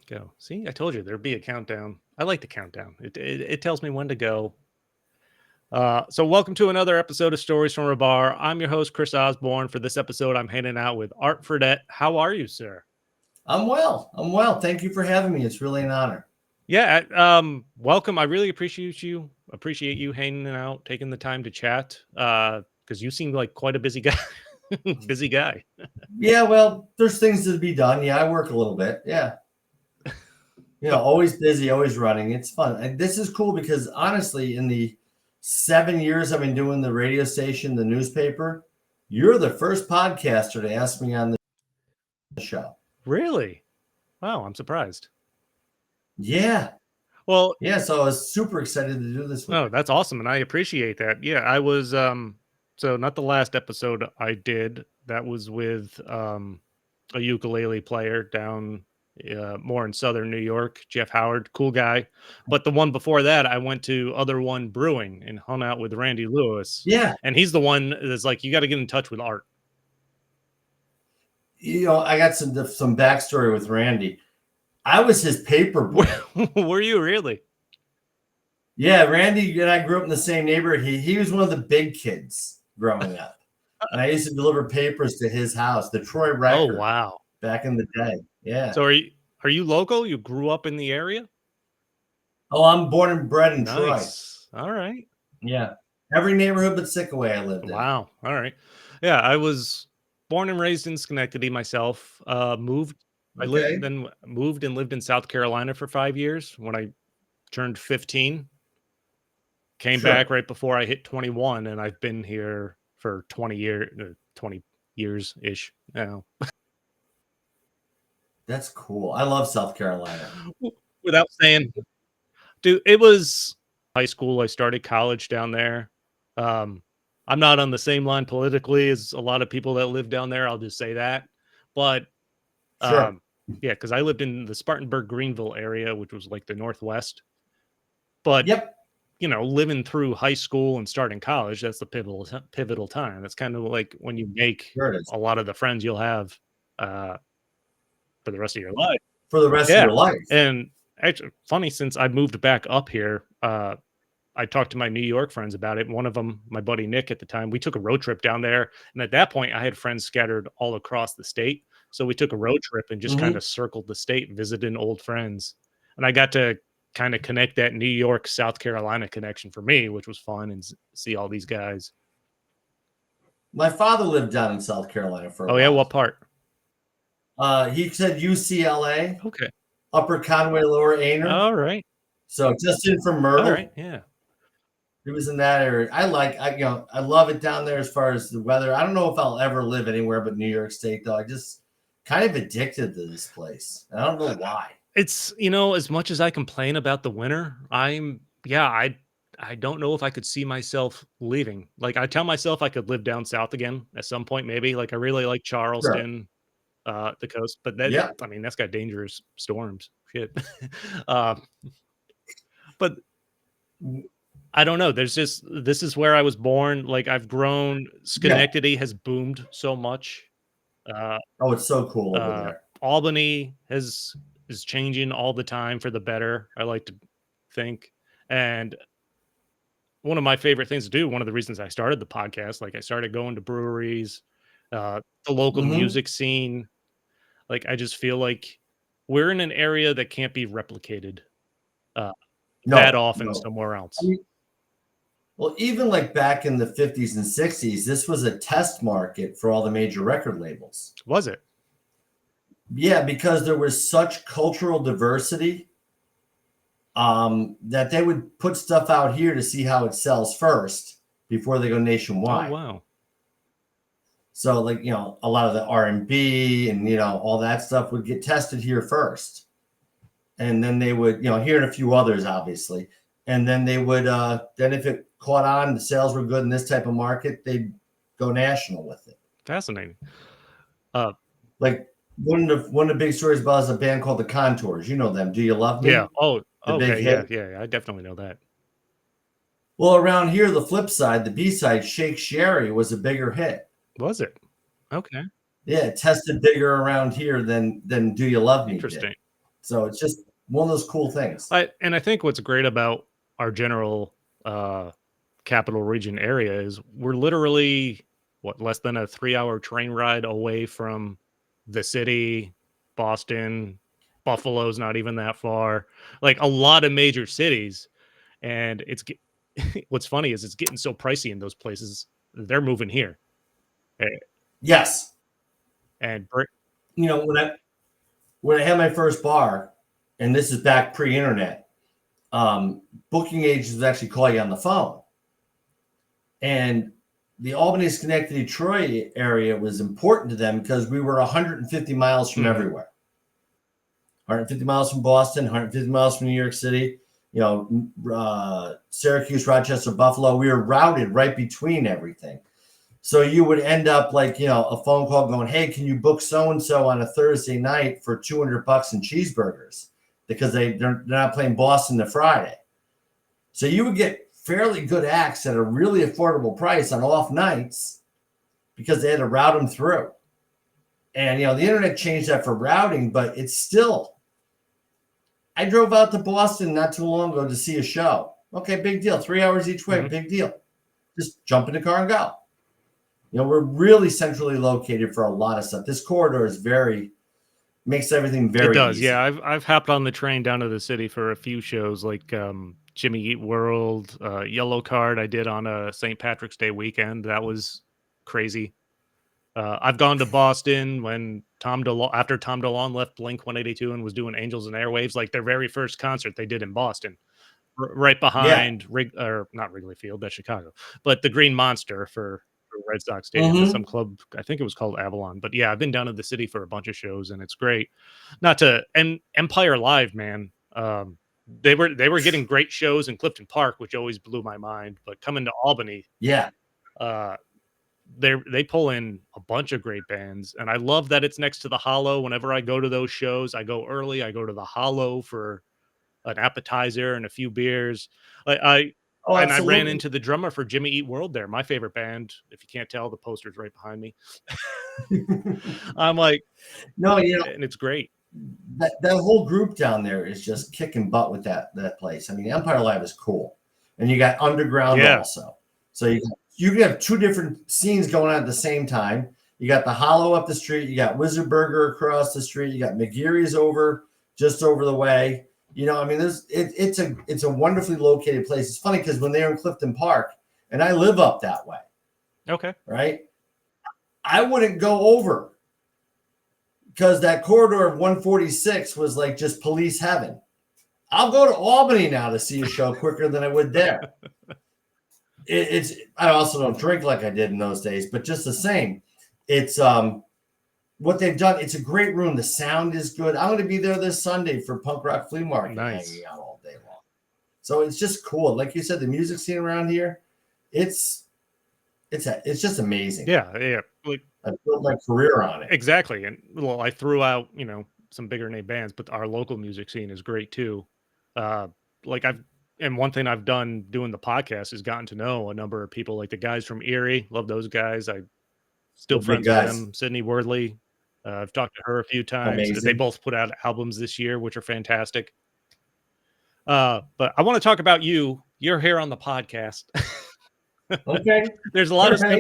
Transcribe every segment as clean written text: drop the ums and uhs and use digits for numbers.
go. See, I told you there'd be a countdown. I like the countdown. It tells me when to go. So welcome to another episode of Stories from a Bar. I'm your host, Chris Osborne. For this episode, I'm hanging out with Art Fredette. How are you, sir? I'm well. Thank you for having me. It's really an honor. Yeah, welcome. I really appreciate you. Appreciate you hanging out, taking the time to chat. Because you seem like quite a busy guy. Busy guy. Yeah, well, there's things to be done. Yeah, I work a little bit. Yeah. Always busy, always running. It's fun. And this is cool because honestly, in the 7 years I've been doing the radio station, the newspaper, you're the first podcaster to ask me on the show. Really? Wow, I'm surprised. Yeah. Well, yeah, so I was super excited to do this with you. That's awesome, and I appreciate that. Yeah, I was so not the last episode I did. That was with a ukulele player down more in southern New York, Jeff Howard, cool guy. But the one before that, I went to Other One Brewing and hung out with Randy Lewis. Yeah. And he's the one that's like, you got to get in touch with Art. I got some backstory with Randy. I was his paper boy. Were you really? Yeah, Randy and I grew up in the same neighborhood. He was one of the big kids growing up. And I used to deliver papers to his house, the Troy Record. Oh, wow. Back in the day. Yeah. So are you local? You grew up in the area? Oh, I'm born and bred in Nice. Troy. All right. Yeah. Every neighborhood but Sickaway I lived in. Wow. All right. Yeah, I was born and raised in Schenectady myself. Moved and lived in South Carolina for 5 years. When I turned 15, came back right before I hit 21, and I've been here for 20 years ish now. That's cool. I love South Carolina. Without saying, dude, it was high school. I started college down there. I'm not on the same line politically as a lot of people that live down there. I'll just say that. But yeah, because I lived in the Spartanburg, Greenville area, which was like the Northwest. But living through high school and starting college, that's the pivotal time. That's kind of like when you make a lot of the friends you'll have for the rest of your life. For the rest of your life. And actually, funny, since I moved back up here, I talked to my New York friends about it. One of them, my buddy Nick at the time, we took a road trip down there. And at that point, I had friends scattered all across the state. So we took a road trip and just kind of circled the state, visiting old friends. And I got to kind of connect that New York, South Carolina connection for me, which was fun, and see all these guys. My father lived down in South Carolina for a while. Oh, yeah? What part? He said UCLA. Okay. Upper Conway, Lower Aner. All right. So just in from Myrtle. All right, yeah. It was in that area. I love it down there as far as the weather. I don't know if I'll ever live anywhere but New York State, though. I just kind of addicted to this place. I don't know why. It's, as much as I complain about the winter, I don't know if I could see myself leaving. Like, I tell myself I could live down south again at some point, maybe. Like, I really like Charleston. The coast, but I mean, that's got dangerous storms. Shit. But I don't know. This is where I was born. Like, I've grown. Schenectady has boomed so much. It's so cool over there. Albany is changing all the time for the better, I like to think. And one of my favorite things to do, one of the reasons I started the podcast, like I started going to breweries, the local music scene. Like, I just feel like we're in an area that can't be replicated that often somewhere else. I mean, well, even like back in the 50s and 60s, this was a test market for all the major record labels. Was it? Yeah, because there was such cultural diversity that they would put stuff out here to see how it sells first before they go nationwide. Oh, wow. So, like, a lot of the R&B and, all that stuff would get tested here first. And then they would, here and a few others, obviously. And then they would, then if it caught on, the sales were good in this type of market, they'd go national with it. Fascinating. Like, one of the big stories about is a band called The Contours. You know them. Do You Love Me? Yeah. Oh, okay. Yeah. I definitely know that. Well, around here, the flip side, the B-side, Shake Sherry, was a bigger hit. Was it? Okay. Yeah, it tested bigger around here than Do You Love Me? Interesting. Did. So it's just one of those cool things. I think what's great about our general capital region area is we're literally less than a 3-hour train ride away from the city, Boston, Buffalo's not even that far, like a lot of major cities. And what's funny is it's getting so pricey in those places. They're moving here. Eh, Yes. And You know, when I had my first bar, and this is back pre-internet, booking agents would actually call you on the phone. And the Albany, Schenectady, Troy area was important to them because we were 150 miles from everywhere. 150 miles from Boston, 150 miles from New York City, Syracuse, Rochester, Buffalo. We were routed right between everything. So you would end up like, a phone call going, hey, can you book so-and-so on a Thursday night for $200 in cheeseburgers? Because they're not playing Boston to Friday. So you would get fairly good acts at a really affordable price on off nights because they had to route them through. And, the internet changed that for routing, but it's still, I drove out to Boston not too long ago to see a show. Okay, big deal. 3 hours each way, big deal. Just jump in the car and go. We're really centrally located for a lot of stuff. This corridor makes everything very It does, easy. yeah. I've hopped on the train down to the city for a few shows, like Jimmy Eat World, Yellow Card. I did on a St. Patrick's Day weekend. That was crazy. I've gone to Boston when after Tom DeLonge left Blink 182 and was doing Angels and Airwaves, like their very first concert they did in Boston, right Yeah. behind or not Wrigley Field, that's Chicago, but the Green Monster for Red Sox Stadium, some club, I think it was called Avalon. But yeah, I've been down to the city for a bunch of shows, and it's great. And Empire Live, man. They were getting great shows in Clifton Park, which always blew my mind. But coming to Albany, yeah, they pull in a bunch of great bands, and I love that it's next to the Hollow. Whenever I go to those shows, I go early. I go to the Hollow for an appetizer and a few beers. I Oh, and I ran absolutely. into the drummer for Jimmy Eat World there, my favorite band. If you can't tell, the poster's right behind me. I'm like, No, and it's great. that whole group down there is just kicking butt with that place. I mean, Empire Live is cool, and you got underground also. So you can have two different scenes going on at the same time. You got the Hollow up the street. You got Wizard Burger across the street. You got McGeary's just over the way. I mean, it's a wonderfully located place. It's funny because when they're in Clifton Park, and I live up that way. Okay. Right. I wouldn't go over because that corridor of 146 was like just police heaven. I'll go to Albany now to see a show quicker than I would there. I also don't drink like I did in those days, but just the same, it's what they've done. It's a great room. The sound is good. I'm going to be there this Sunday for Punk Rock Flea Market, hanging out all day long. So it's just cool. Like you said, the music scene around here, it's just amazing. Yeah. Like, I built my career on it. Exactly. And I threw out, some bigger name bands, but our local music scene is great too. And one thing I've done doing the podcast is gotten to know a number of people, like the guys from Erie. Love those guys. I still friends with them. Sydney Wordley. I've talked to her a few times. Amazing. They both put out albums this year, which are fantastic. But I want to talk about you. You're here on the podcast. Okay. There's a lot of stuff.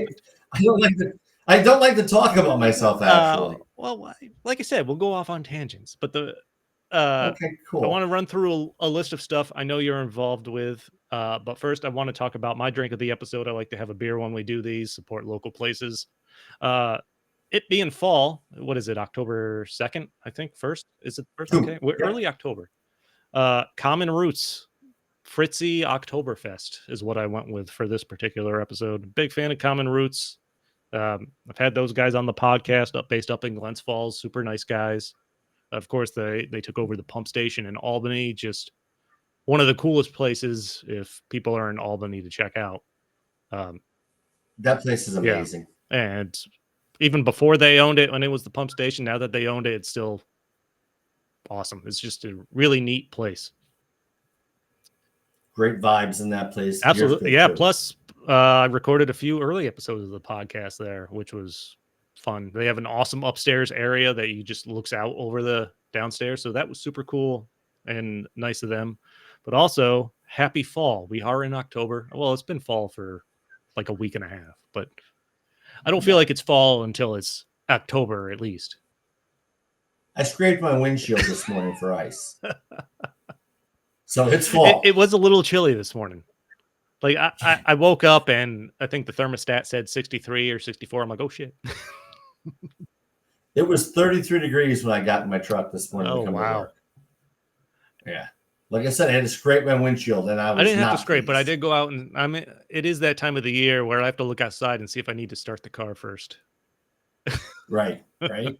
I don't like to talk about myself, actually. Well, like I said, we'll go off on tangents, but okay, cool. I want to run through a list of stuff I know you're involved with. But first, I want to talk about my drink of the episode. I like to have a beer when we do these, support local places. It being fall, what is it, October 2nd, I think, 1st? Is it 1st? Okay, we're early October. Common Roots Fritzy Oktoberfest is what I went with for this particular episode. Big fan of Common Roots. I've had those guys on the podcast based up in Glens Falls. Super nice guys. Of course, they took over the pump station in Albany. Just one of the coolest places if people are in Albany to check out. That place is amazing. Yeah. And even before they owned it, when it was the pump station, now that they owned it, it's still awesome. It's just a really neat place. Great vibes in that place. Absolutely. Yeah. Too. Plus, I recorded a few early episodes of the podcast there, which was fun. They have an awesome upstairs area that you just looks out over the downstairs. So that was super cool and nice of them. But also, happy fall. We are in October. Well, it's been fall for like a week and a half, but I don't feel Yeah. like it's fall until it's October at least. I scraped my windshield this morning for ice. So it's It, fall. it was a little chilly this morning. Like I woke up and I think the thermostat said 63 or 64. I'm like, oh shit. It was 33 degrees when I got in my truck this morning Oh to come to wow. work. Yeah. Like I said, I had to scrape my windshield and I was I didn't have to not scrape, but I pleased. did go out and it is that time of the year where I have to look outside and see if I need to start the car first. Right. Right.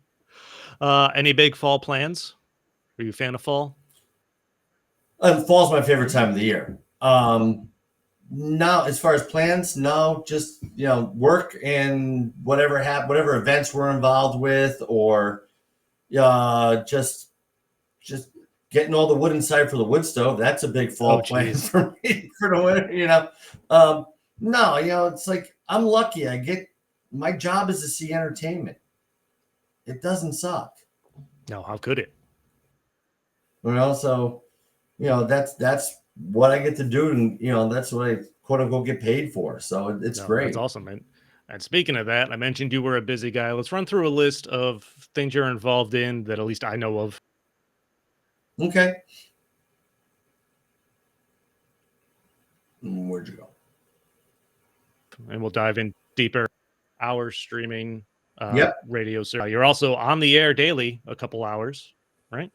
Any big fall plans? Are you a fan of fall? Fall's my favorite time of the year. Now, as far as plans, no, just work and whatever events we're involved with, or just getting all the wood inside for the wood stove. That's a big fall plan Geez. for me for the winter. No, it's like I'm lucky. My job is to see entertainment. It doesn't suck. No, how could it? So that's what I get to do, and that's what I quote unquote get paid for. So it's great. That's awesome, man. And speaking of that, I mentioned you were a busy guy. Let's run through a list of things you're involved in that at least I know of. Okay. Where'd you go? And we'll dive in deeper. Hours streaming, Yep. radio. You're also on the air daily, a couple hours, right?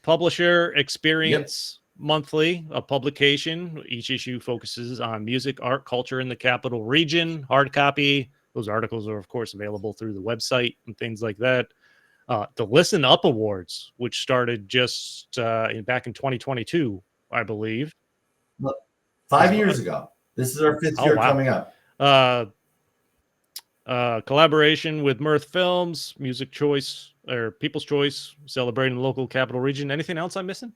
Publisher, Xperience Monthly, a publication. Each issue focuses on music, art, culture in the capital region. Hard copy. Those articles are, of course, available through the website and things like that. The Listen Up Awards, which started just back in 2022, I believe. 5 years ago. This is our fifth year coming up. Collaboration with Mirth Films, Music Choice or People's Choice, celebrating the local capital region. Anything else I'm missing?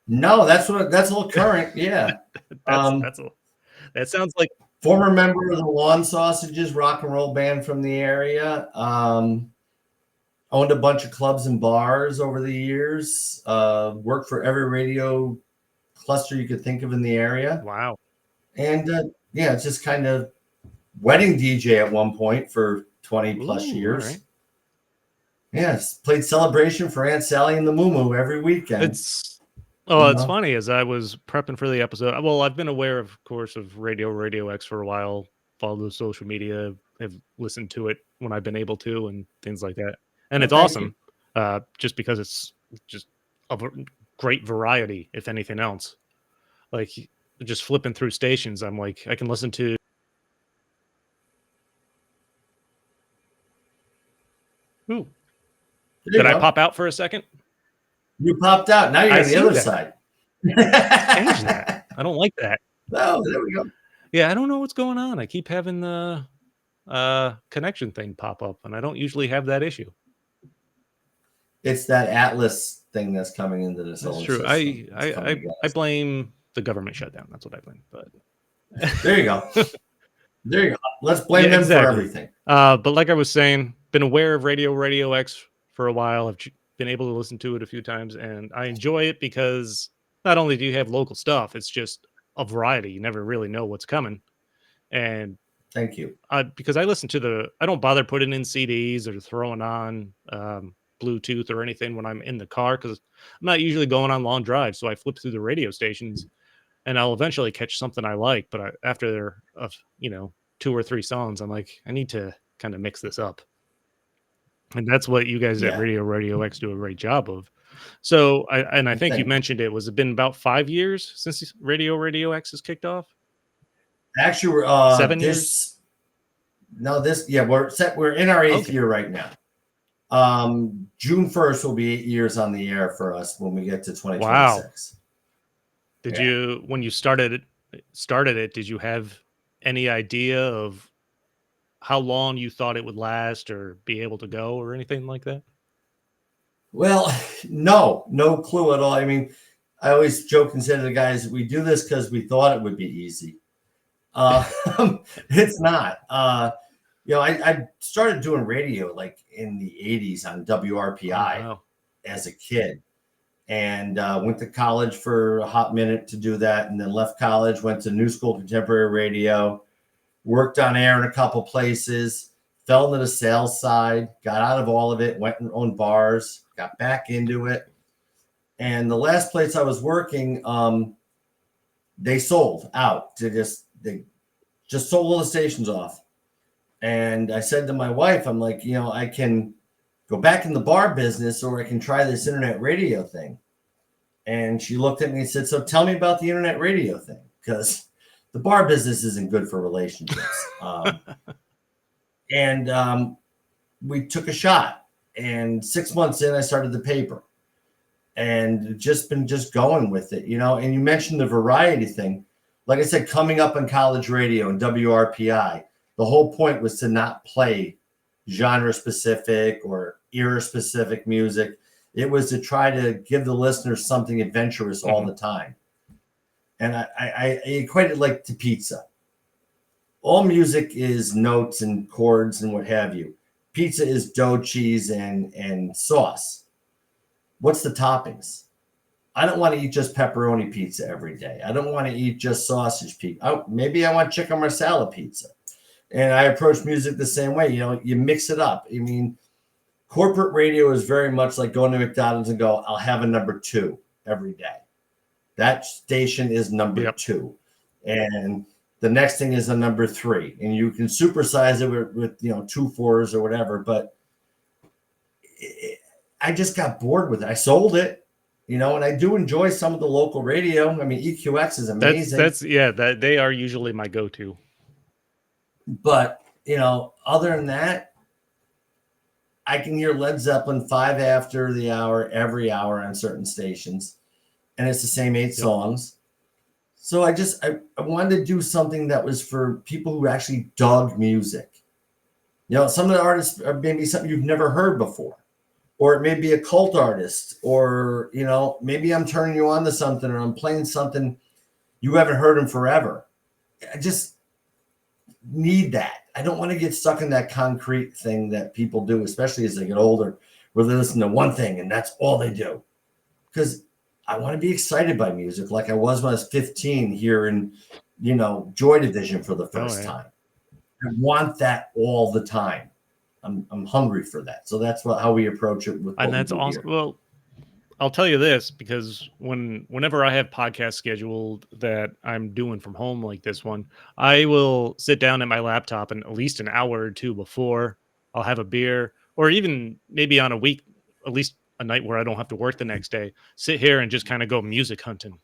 No, that's a little current. Yeah. That sounds like former member of the Lawn Sausages rock and roll band from the area. Owned a bunch of clubs and bars over the years. Worked for every radio cluster you could think of in the area. Wow. And it's just kind of wedding DJ at one point for 20 plus years. Right. Yes, played Celebration for Aunt Sally and the Moo Moo every weekend. It's funny, as I was prepping for the episode. Well, I've been aware, of course, of RadioX for a while, followed the social media, have listened to it when I've been able to, and things like that. And it's awesome, just because it's just a great variety, if anything else. Like, just flipping through stations, I'm like, I can listen to. Ooh. Did I pop out for a second? You popped out. Now you're on the other side. Change that. I don't like that. Oh, there we go. Yeah, I don't know what's going on. I keep having the connection thing pop up, and I don't usually have that issue. It's that Atlas thing that's coming into this. That's true. I blame the government shutdown. That's what I blame. But there you go. There you go. Let's blame them for everything. But like I was saying, been aware of RadioX for a while. I've been able to listen to it a few times, and I enjoy it because not only do you have local stuff, it's just a variety. You never really know what's coming. And thank you. Because I listen to I don't bother putting in CDs or throwing on Bluetooth or anything when I'm in the car, because I'm not usually going on long drives. So I flip through the radio stations, and I'll eventually catch something I like. But after 2 or 3 songs, I'm like, I need to kind of mix this up. And that's what you guys at RadioX do a great job of. So I think you mentioned it been about 5 years since RadioX has kicked off. Actually, we're 7 years. No, we're in our 8th year right now. June 1st will be 8 years on the air for us when we get to 2026. Wow. Did you, when you started it, did you have any idea of how long you thought it would last or be able to go or anything like that? Well, no clue at all. I mean, I always joke and say to the guys, we do this because we thought it would be easy. It's not. I started doing radio like in the 80s on Oh, WRPI wow. as a kid, and went to college for a hot minute to do that, and then left college, went to New School Contemporary Radio, worked on air in a couple places, fell into the sales side, got out of all of it, went and owned bars, got back into it. And the last place I was working, they sold out. They just sold all the stations off. And I said to my wife, I'm like, I can go back in the bar business, or I can try this internet radio thing. And she looked at me and said, so tell me about the internet radio thing, because the bar business isn't good for relationships. And we took a shot. And 6 months in, I started the paper, and just been going with it, And you mentioned the variety thing. Like I said, coming up on college radio and WRPI, the whole point was to not play genre specific or era specific music. It was to try to give the listeners something adventurous all the time. And I equate it like to pizza. All music is notes and chords and what have you. Pizza is dough, cheese, and sauce. What's the toppings? I don't want to eat just pepperoni pizza every day. I don't want to eat just sausage pizza. Maybe I want chicken marsala pizza. And I approach music the same way. You mix it up. I mean, corporate radio is very much like going to McDonald's and go, I'll have a number 2 every day. That station is number 2. And the next thing is a number 3. And you can supersize it with 2 4s or whatever. But I just got bored with it. I sold it. And I do enjoy some of the local radio. I mean, EQX is amazing. That they are usually my go-to. But, other than that, I can hear Led Zeppelin 5 after the hour, every hour on certain stations. And it's the same 8 songs. So I wanted to do something that was for people who actually dug music. Some of the artists are maybe something you've never heard before. Or it may be a cult artist, or, maybe I'm turning you on to something, or I'm playing something you haven't heard in forever. I just need that. I don't want to get stuck in that concrete thing that people do, especially as they get older, where they listen to one thing and that's all they do. Because I want to be excited by music like I was when I was 15 here in, Joy Division for the first time. I want that all the time. I'm hungry for that. So that's how we approach it. And that's awesome. Here. Well, I'll tell you this, because whenever I have podcasts scheduled that I'm doing from home like this one, I will sit down at my laptop, and at least an hour or 2 before, I'll have a beer, or even maybe on a week, at least a night where I don't have to work the next day, sit here and just kind of go music hunting.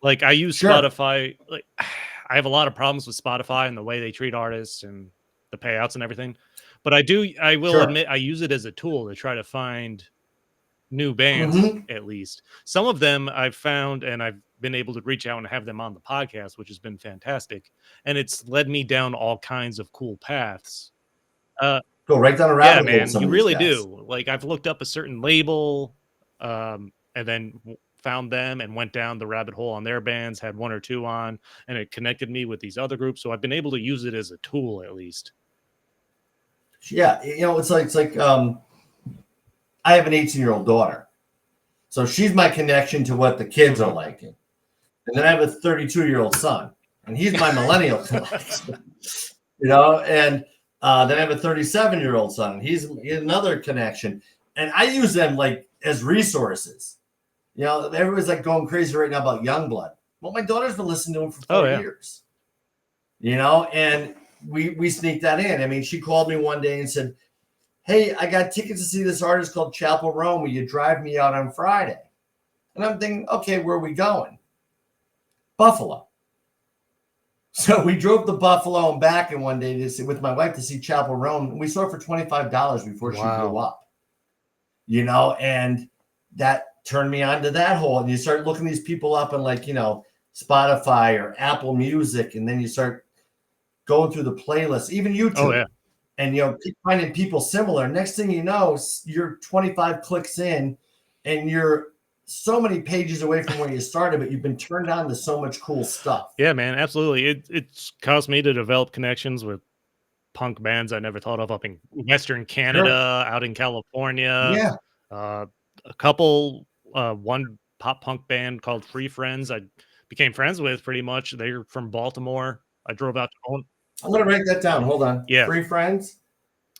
Like, I use Spotify. Like, I have a lot of problems with Spotify and the way they treat artists and the payouts and everything. But I will admit, I use it as a tool to try to find new bands, at least. Some of them I've found, and I've been able to reach out and have them on the podcast, which has been fantastic. And it's led me down all kinds of cool paths. Go right down a rabbit hole. Yeah, man, you really do. Like, I've looked up a certain label, and then found them and went down the rabbit hole on their bands, had 1 or 2 on, and it connected me with these other groups. So I've been able to use it as a tool, at least. Yeah, it's like I have an 18-year-old daughter, so she's my connection to what the kids are liking, and then I have a 32-year-old son, and he's my millennial connection, and then I have a 37-year-old son, and he's another connection, and I use them like as resources. Everybody's like going crazy right now about Youngblood. Well, my daughter's been listening to him for 4 years, and we sneaked that in. I mean, she called me one day and said, hey, I got tickets to see this artist called Chapel Roan. Will you drive me out on Friday? And I'm thinking, okay, where are we going? Buffalo. So we drove to Buffalo and back in one day with my wife to see Chapel Roan. And we saw it for $25 before she blew up. And that turned me on to that whole. And you start looking these people up on Spotify or Apple Music. And then you start going through the playlist, even YouTube. And, keep finding people similar. Next thing you know, you're 25 clicks in and you're so many pages away from where you started, but you've been turned on to so much cool stuff. Yeah, man, absolutely. It's caused me to develop connections with punk bands I never thought of up in Western Canada, Sure. out in California. Yeah. Uh, a couple, one pop punk band called Free Friends. I became friends with pretty much. They're from Baltimore. I drove out to I'm gonna write that down. Hold on. yeah, Free friends.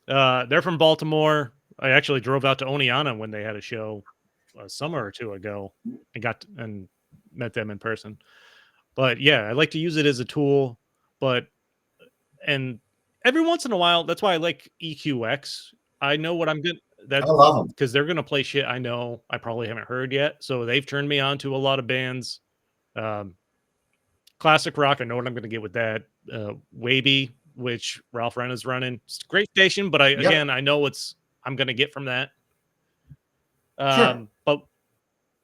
they're from Baltimore. I actually drove out to Oneonta when they had a show a summer or two ago and met them in person. But yeah, I like to use it as a tool, but and every once in a while, that's why I like EQX. I know what I'm good I that love them. because they're gonna play shit I know I probably haven't heard yet. So they've turned me on to a lot of bands. Um, classic rock, I know what I'm gonna get with that. Wavy, which Ralph Ren is running. It's a great station, but Yep. I know what's I'm gonna get from that. Sure. But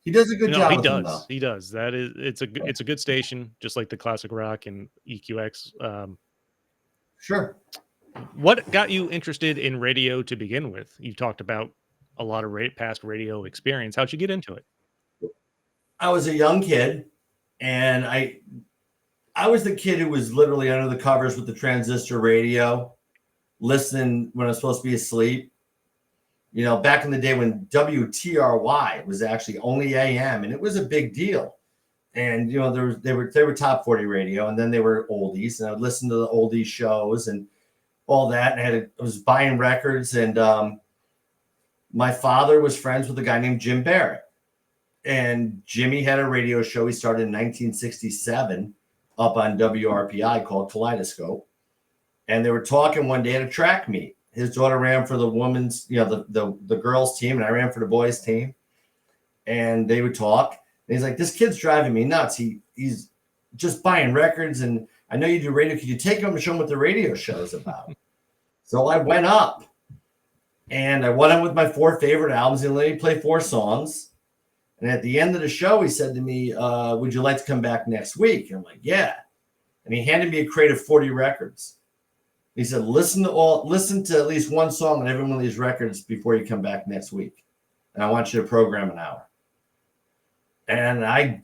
He does a good no, job with them, though. he does. That is, Yeah. it's a good station, just like the classic rock and EQX. Sure. What got you interested in radio to begin with? You talked about a lot of past radio experience. How'd you get into it? I was a young kid, and I was the kid who was literally under the covers with the transistor radio, listening when I was supposed to be asleep. Back in the day when WTRY was actually only AM, and it was a big deal. And they were top 40 radio, and then they were oldies, and I would listen to the oldies shows and all that. And I was buying records, and my father was friends with a guy named Jim Barrett, and Jimmy had a radio show he started in 1967 up on WRPI called Kaleidoscope. And they were talking one day at a track meet. His daughter ran for the women's, the girls team, and I ran for the boys team. And they would talk. And he's like, "This kid's driving me nuts. He's just buying records, and I know you do radio. Could you take him and show him what the radio show is about?" So I went up, and I went up with my 4 favorite albums, and let me play 4 songs. And at the end of the show, he said to me, "Would you like to come back next week?" And I'm like, "Yeah." And he handed me a crate of 40 records. He said, listen to at least one song on every one of these records before you come back next week. And I want you to program an hour. And I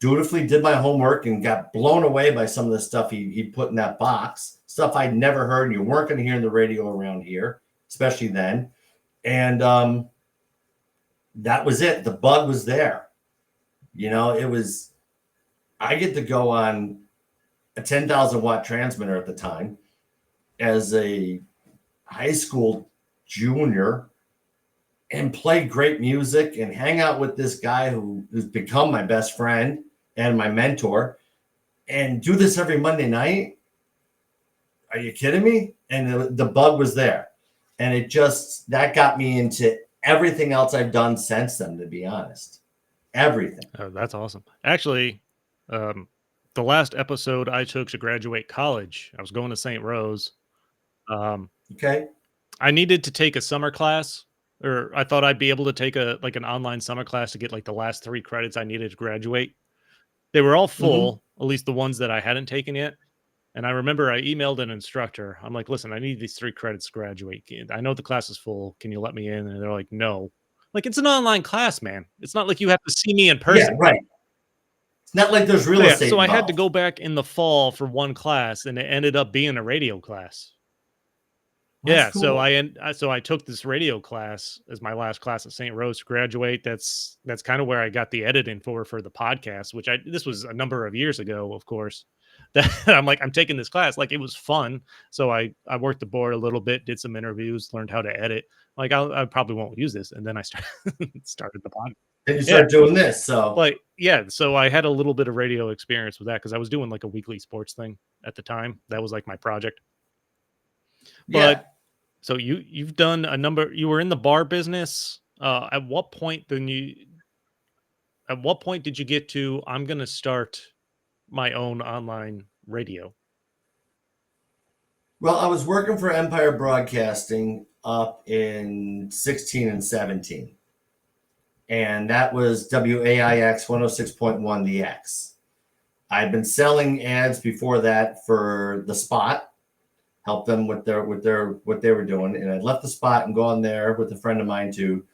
dutifully did my homework and got blown away by some of the stuff he put in that box, stuff I'd never heard and you weren't going to hear in the radio around here, especially then. And that was it. The bug was there. I get to go on a 10,000 watt transmitter at the time as a high school junior and play great music and hang out with this guy who's become my best friend and my mentor and do this every Monday night. Are you kidding me? And the bug was there. And that got me into everything else I've done since then, to be honest. Everything. Oh, that's awesome. Actually, the last episode I took to graduate college, I was going to St. Rose. Okay. I needed to take a summer class, or I thought I'd be able to take an online summer class to get like the last 3 credits I needed to graduate. They were all Mm-hmm. full, at least the ones that I hadn't taken yet. And I remember I emailed an instructor. I'm like, "Listen, I need these 3 credits to graduate. I know the class is full. Can you let me in?" And they're like, "No." Like, it's an online class, man. It's not like you have to see me in Yeah, person. right. It's not like there's real So, yeah, estate so I had to involved. go back in the fall for one class, and it ended up being a radio class. Well, that's Yeah, so cool. I took this radio class as my last class at St. Rose to graduate. That's kind of where I got the editing for the podcast, which this was a number of years ago, of course. That I'm like, I'm taking this class, like it was fun. So I worked the board a little bit, did some interviews, learned how to edit. Like I probably won't use this, and then I started the podcast. Then you Yeah, start doing this. So but yeah, so I had a little bit of radio experience with that because I was doing like a weekly sports thing at the time. That was like my project. yeah. But so you've done a number. You were in the bar business. At what point did you get to? I'm going to start my own online radio. Well, I was working for Empire Broadcasting up in 16 and 17. And that was WAIX 106.1 The X. I'd been selling ads before that for the spot, help them with what they were doing. And I left the spot and gone there with a friend of mine to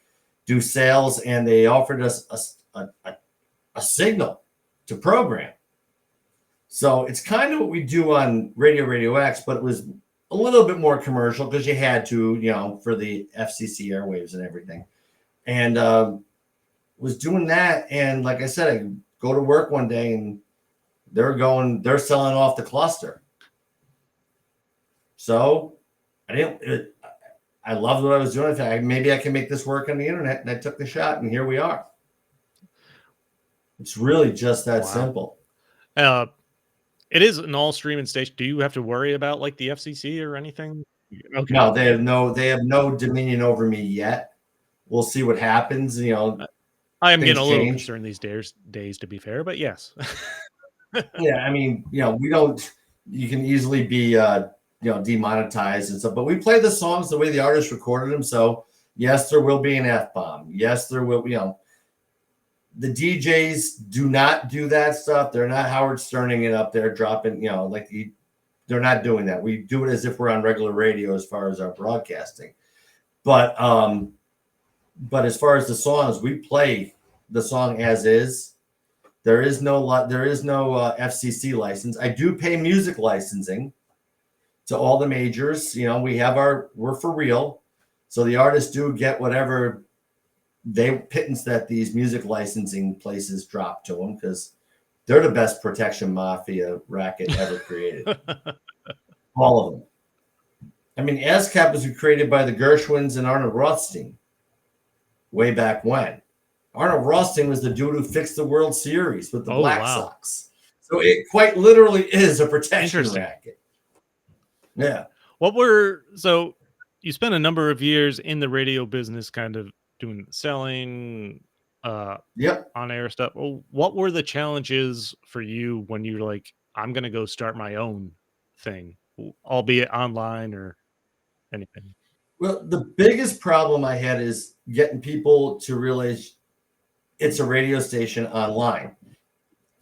do sales, and they offered us a signal to program. So it's kind of what we do on Radio X, but it was a a little bit more commercial because you had to, for the FCC airwaves and everything. And was doing that. And like I said, I go to work one day and they're selling off the cluster. So I loved what I was doing. I thought maybe I can make this work on the internet. And I took the shot and here we are. It's really just that simple. It is an all streaming station. Do you have to worry about like the FCC or anything? Okay. No, they have no dominion over me yet. We'll see what happens. I am getting a little concerned these days, to be fair, but yes. Yeah, I mean, you can easily be, demonetized and stuff, but we play the songs the way the artist recorded them. So yes, there will be an F-bomb. Yes, there will be, the DJs do not do that stuff. They're not Howard Sterning it up there, dropping, they're not doing that. We do it as if we're on regular radio as far as our broadcasting. But as far as the songs, we play the song as is. There is no FCC license. I do pay music licensing to all the majors. We're for real. So the artists do get whatever pittance that these music licensing places drop to them because they're the best protection mafia racket ever created. All of them. I mean, ASCAP was created by the Gershwins and Arnold Rothstein way back when. Arnold Rothstein was the dude who fixed the World Series with the Black Sox. So it quite literally is a protection racket. Yeah. So you spent a number of years in the radio business kind of doing selling, on air stuff. Well, what were the challenges for you when you're like, I'm going to go start my own thing, albeit online or anything? Well, the biggest problem I had is getting people to realize it's a radio station online.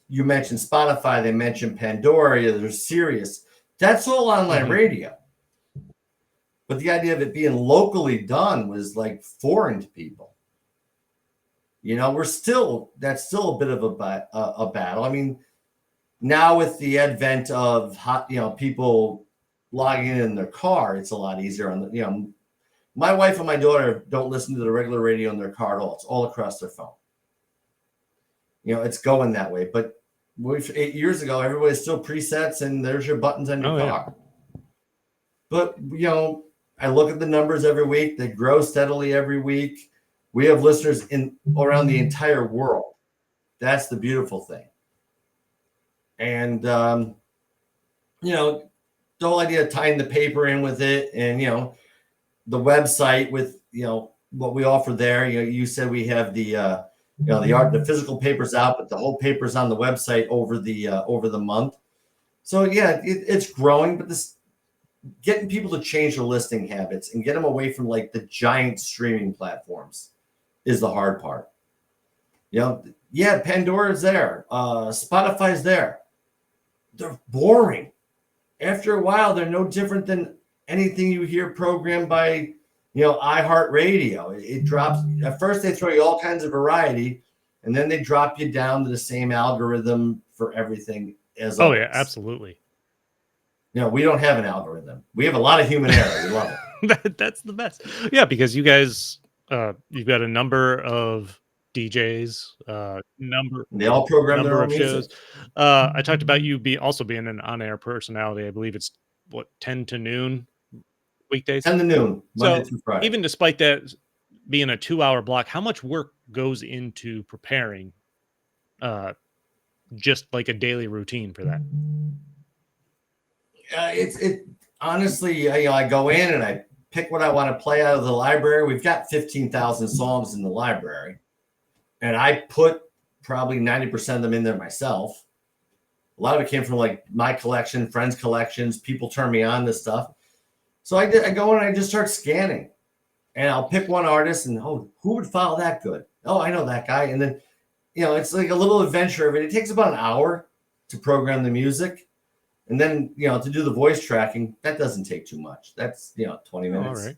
You mentioned Spotify, they mentioned Pandora, there's Sirius. That's all online radio. But the idea of it being locally done was like foreign to people. That's still a bit of a battle. I mean, now with the advent of people logging in their car, it's a lot easier. My wife and my daughter don't listen to the regular radio in their car at all. It's all across their phone. It's going that way. But 8 years ago, everybody's still presets and there's your buttons on your car. Yeah. But, I look at the numbers every week. They grow steadily every week. We have listeners around the entire world. That's the beautiful thing. And, the whole idea of tying the paper in with it and, the website with, what we offer there. You said we have the physical paper's out, but the whole paper's on the website over the month. So yeah, it's growing, but getting people to change their listening habits and get them away from like the giant streaming platforms is the hard part. Pandora's there, Spotify's there. They're boring. After a while, they're no different than anything you hear programmed by iHeartRadio. It drops. At first, they throw you all kinds of variety, and then they drop you down to the same algorithm for everything as always. Yeah, absolutely. We don't have an algorithm. We have a lot of human error. We love it. That's the best. Yeah, because you guys, you've got a number of DJs, they all program their own shows. I talked about you also being an on-air personality. I believe it's 10 to noon weekdays. 10 to noon, Monday through Friday. Even despite that being a 2-hour block, how much work goes into preparing just like a daily routine for that? It honestly, I go in and I pick what I want to play out of the library. We've got 15,000 songs in the library, and I put probably 90% of them in there myself. A lot of it came from like my collection, friends' collections. People turn me on to stuff. So I go in and I just start scanning, and I'll pick one artist and who would file that good? Oh, I know that guy. And then, it's like a little adventure of it. It takes about an hour to program the music. And then, to do the voice tracking, that doesn't take too much. That's, 20 minutes. All right.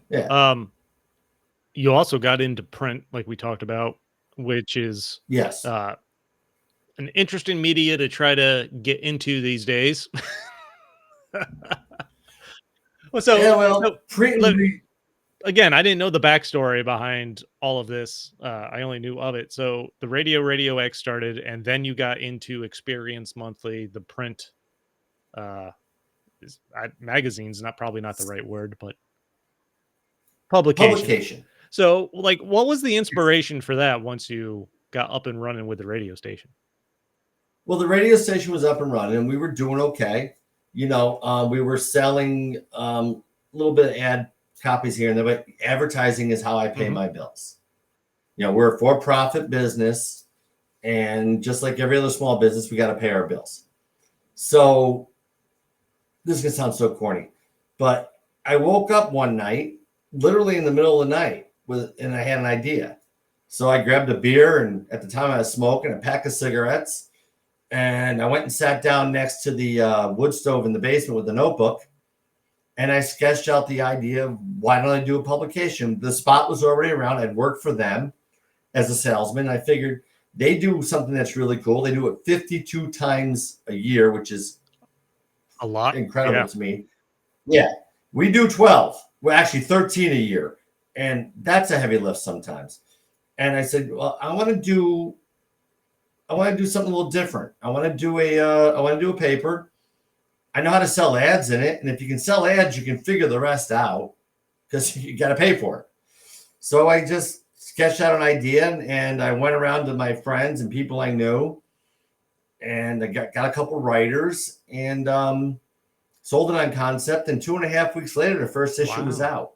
Yeah. You also got into print, like we talked about, which is an interesting media to try to get into these days. Well, Yeah, so well, let again, I didn't know the backstory behind all of this. I only knew of it. So the Radio X started, and then you got into Xperience Monthly, the print uh, magazines. Not probably not the right word, but publication. publication. So, like, what was the inspiration for that once you got up and running with the radio station? Well, the radio station was up and running, and we were doing okay. We were selling a little bit of ad copies here and there, but advertising is how I pay Hmm. my bills. We're a for-profit business, and just like every other small business, we got to pay our bills. So this is gonna sound so corny, but I woke up one night, literally in the middle of the night, and I had an idea. So I grabbed a beer, and at the time I was smoking a pack of cigarettes, and I went and sat down next to the wood stove in the basement with a notebook, and I sketched out the idea of why don't I do a publication? The spot was already around. I'd worked for them as a salesman. I figured they do something that's really cool. They do it 52 times a year, which is A lot. incredible Yeah. to me. Yeah, we do 12. Well, actually 13 a year. And that's a heavy lift sometimes. And I said, well, I want to do something a little different. I want to do a paper. I know how to sell ads in it, and if you can sell ads, you can figure the rest out because you got to pay for it. So I just sketched out an idea, and I went around to my friends and people I knew, and I got a couple writers, and sold it on concept. And 2.5 weeks later, the first issue was Wow. out.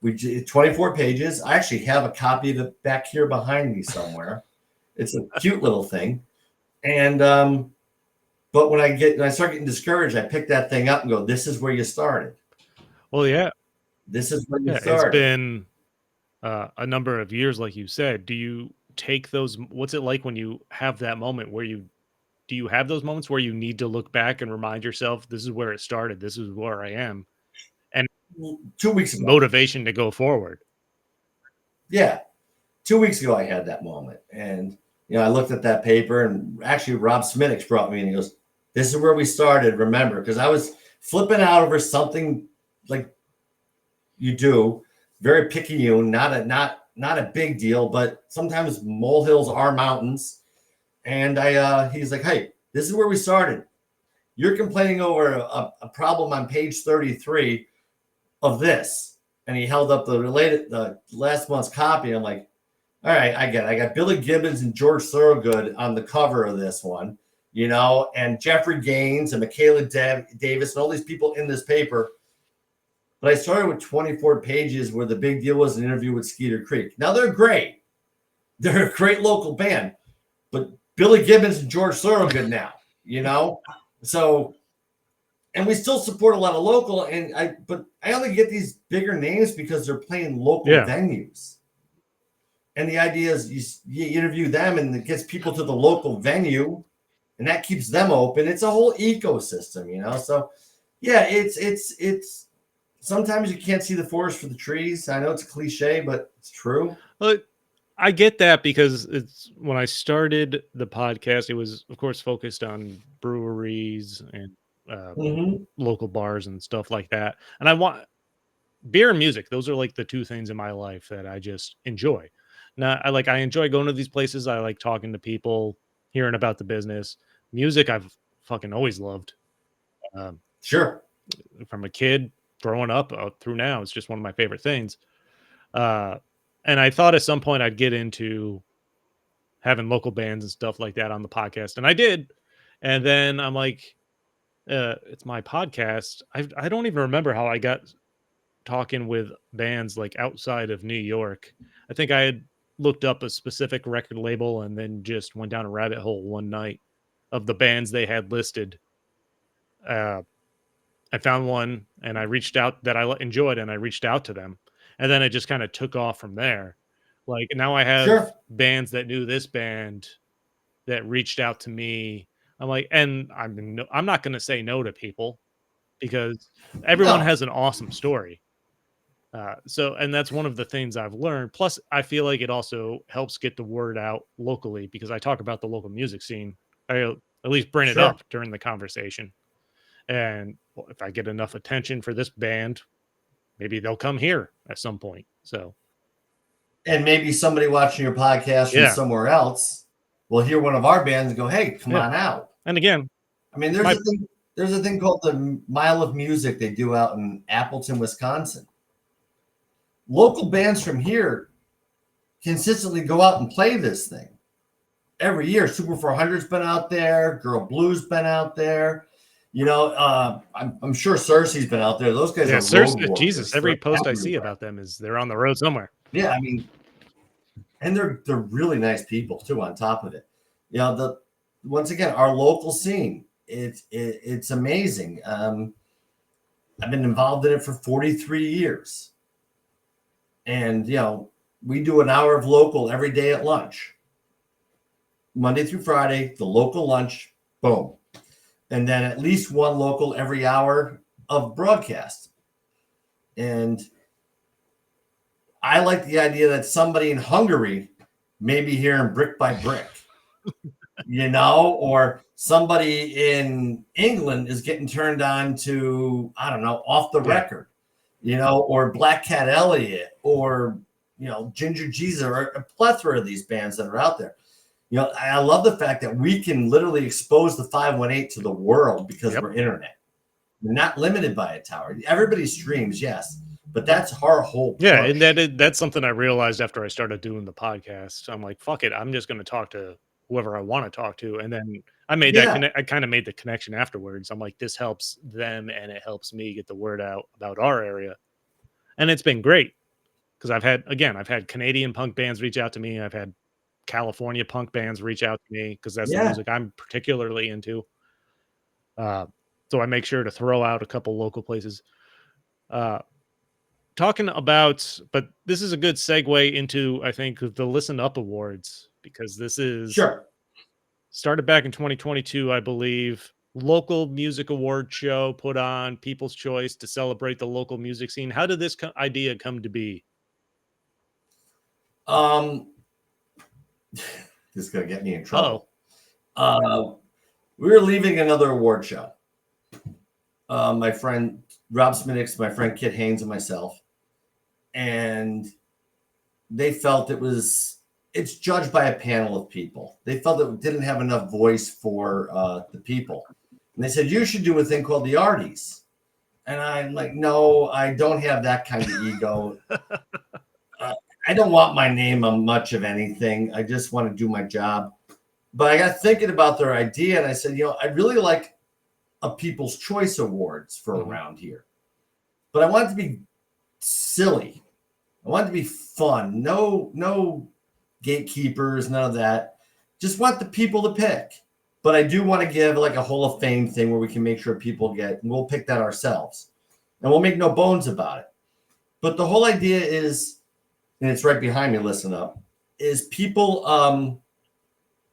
We did 24 pages. I actually have a copy of it back here behind me somewhere. It's a cute little thing. And but when I start getting discouraged, I pick that thing up and go, "This is where you started. Well, yeah. This is where you Yeah. It's started." been a number of years, like you said. Do you take those? What's it like when you have that moment where you do you have those moments where you need to look back and remind yourself, this is where it started, this is where I am, and 2 weeks ago, motivation to go forward? yeah, 2 weeks ago, I had that moment, and I looked at that paper, and actually, Rob Smittix brought me, and he goes, "This is where we started. Remember?" Because I was flipping out over something like you do, very picayune, not a big deal, but sometimes molehills are mountains. And he's like, "Hey, this is where we started. You're complaining over a problem on page 33 of this." And he held up the last month's copy. I'm like, "All right, I get it. I got Billy Gibbons and George Thorogood on the cover of this one, and Jeffrey Gaines and Michaela Davis and all these people in this paper." But I started with 24 pages where the big deal was an interview with Skeeter Creek. Now they're great. They're a great local band, but Billy Gibbons and George Thorogood now, So, and we still support a lot of local, but I only get these bigger names because they're playing local Yeah. venues. And the idea is you interview them, and it gets people to the local venue, and that keeps them open. It's a whole ecosystem. So yeah, it's sometimes you can't see the forest for the trees. I know it's a cliche, but it's true. But I get that because it's when I started the podcast, it was of course focused on breweries and uh, Mm-hmm. local bars and stuff like that. And I want beer and music. Those are like the two things in my life that I just enjoy. Now, I enjoy going to these places. I like talking to people, hearing about the business. Music, I've fucking always loved. Um, Sure. from a kid growing up through now, it's just one of my favorite things. Uh, and I thought at some point I'd get into having local bands and stuff like that on the podcast, and I did. And then I'm like, it's my podcast. I don't even remember how I got talking with bands like outside of New York. I think I had looked up a specific record label and then just went down a rabbit hole one night of the bands they had listed. Uh, I found one and I reached out that enjoyed, and I reached out to them, and then it just kind of took off from there. Like now I have Sure. bands that knew this band that reached out to me. I'm like, and I'm not going to say no to people because everyone No. has an awesome story. So, and that's one of the things I've learned. Plus, I feel like it also helps get the word out locally because I talk about the local music scene. I at least bring it Sure. up during the conversation. And well, if I get enough attention for this band, maybe they'll come here at some point. So And maybe somebody watching your podcast from yeah, somewhere else will hear one of our bands and go, "Hey, come yeah. on out." And again, I mean, my there's a thing called the Mile of Music they do out in Appleton, Wisconsin. Local bands from here consistently go out and play this thing every year. Super 400's been out there. Girl Blue's been out there. I'm sure Cersei's been out there. Those guys yeah, are road Jesus, warriors. They're every post I see everywhere. about them is they're on the road somewhere. Yeah, I mean, and they're really nice people too. On top of it, once again, our local scene, it's amazing. I've been involved in it for 43 years, and we do an hour of local every day at lunch, Monday through Friday. The local lunch, boom, and then at least one local every hour of broadcast. And I like the idea that somebody in Hungary may be hearing Brick by Brick, or somebody in England is getting turned on to, I don't know, Off the Yeah. Record, or Black Cat Elliot, or, Ginger Jesus, or a plethora of these bands that are out there. I love the fact that we can literally expose the 518 to the world because we're internet. We're not limited by a tower. Everybody streams, yes, but that's our whole push. Yeah, and that's something I realized after I started doing the podcast. I'm like, fuck it, I'm just going to talk to whoever I want to talk to, and then I made that connect. I kind of made the connection afterwards. I'm like, this helps them, and it helps me get the word out about our area, and it's been great because I've had Canadian punk bands reach out to me. I've had California punk bands reach out to me because that's the music I'm particularly into. So I make sure to throw out a couple local places. Talking about, but this is a good segue into, I think, the Listen Up Awards, because this is started back in 2022, I believe. Local music award show put on People's Choice to celebrate the local music scene. How did this idea come to be? This is gonna get me in trouble. We were leaving another award show. My friend Rob Sminix, my friend Kit Haynes, and myself, and they felt it's judged by a panel of people. They felt it didn't have enough voice for the people, and they said you should do a thing called the Arties. And I'm like, no, I don't have that kind of ego. I don't want my name on much of anything. I just want to do my job. But I got thinking about their idea, and I said, I'd really like a People's Choice Awards for around here. But I want it to be silly. I want it to be fun. No gatekeepers, none of that. Just want the people to pick. But I do want to give like a Hall of Fame thing where we can make sure people get, and we'll pick that ourselves. And we'll make no bones about it. But the whole idea is, and it's right behind me, listen up, is people,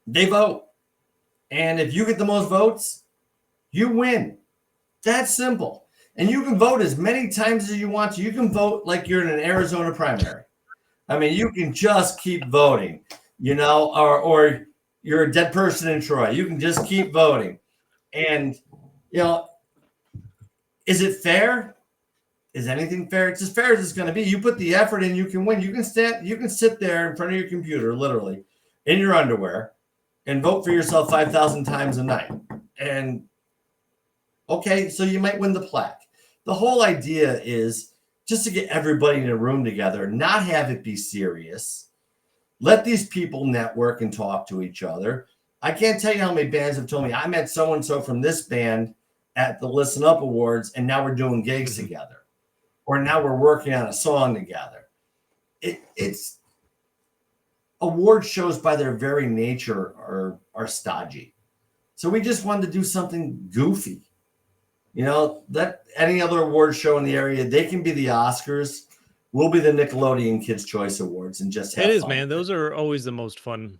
they vote. And if you get the most votes, you win. That's simple. And you can vote as many times as you want to. You can vote like you're in an Arizona primary. I mean, you can just keep voting, or you're a dead person in Troy. You can just keep voting. And, is it fair? Is anything fair? It's as fair as it's going to be. You put the effort in, you can win. You can sit there in front of your computer, literally, in your underwear, and vote for yourself 5,000 times a night. And okay, so you might win the plaque. The whole idea is just to get everybody in a room together, not have it be serious. Let these people network and talk to each other. I can't tell you how many bands have told me, I met so-and-so from this band at the Listen Up Awards, and now we're doing gigs together. Or now we're working on a song together. It's award shows by their very nature are stodgy. So we just wanted to do something goofy. That any other award show in the area, they can be the Oscars. We'll be the Nickelodeon Kids' Choice Awards, and just have It is, fun. man. Those are always the most fun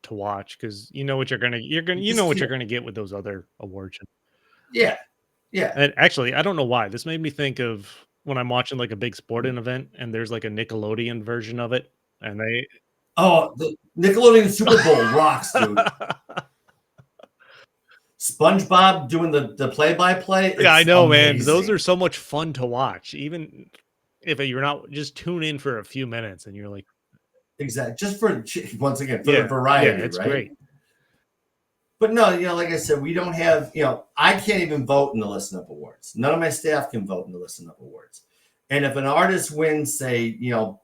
to watch because you know what you're gonna get with those other awards. Yeah. And actually, I don't know why. This made me think of when I'm watching like a big sporting event and there's like a Nickelodeon version of it, and they the Nickelodeon Super Bowl rocks, dude. SpongeBob doing the play-by-play. Yeah, I It's know, man. Those are amazing. so much fun to watch. Even if you're not, just tune in for a few minutes and you're like, Exactly. Just for, once again, for the yeah, variety, it's right? great. But no, like I said, we don't have, I can't even vote in the Listen Up Awards. None of my staff can vote in the Listen Up Awards. And if an artist wins, say,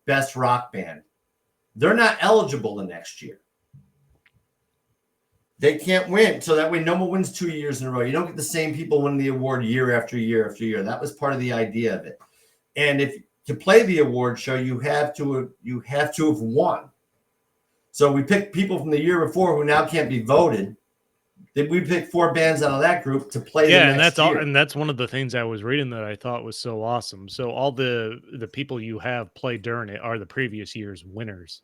best rock band, they're not eligible the next year. They can't win. So that way, no one wins 2 years in a row. You don't get the same people win the award year after year after year. That was part of the idea of it. And if to play the award show, you have to have won. So we picked people from the year before who now can't be voted. We picked 4 bands out of that group to play the Yeah, and next that's all, year. and that's one of the things I was reading that I thought was so awesome. So all the people you have play during it are the previous year's winners.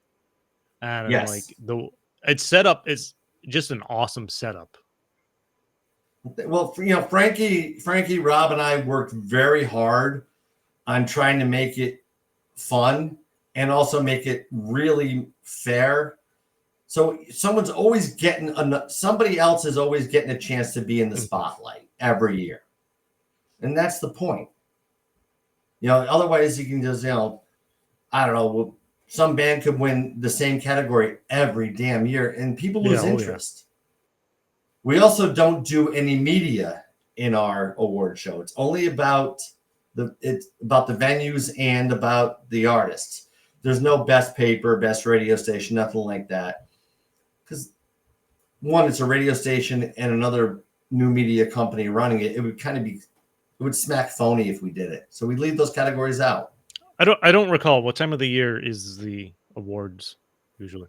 And I'm like, Yes. it's set up is just an awesome setup. Well, Frankie, Rob, and I worked very hard on trying to make it fun and also make it really fair. So somebody else is always getting a chance to be in the spotlight every year. And that's the point. Otherwise you can just, I don't know, some band could win the same category every damn year and people lose interest. We also don't do any media in our award show. It's only about the venues and about the artists. There's no best paper, best radio station, nothing like that. Because one, it's a radio station and another new media company running it. It would smack phony if we did it. So we leave those categories out. I don't recall what time of the year is the awards usually.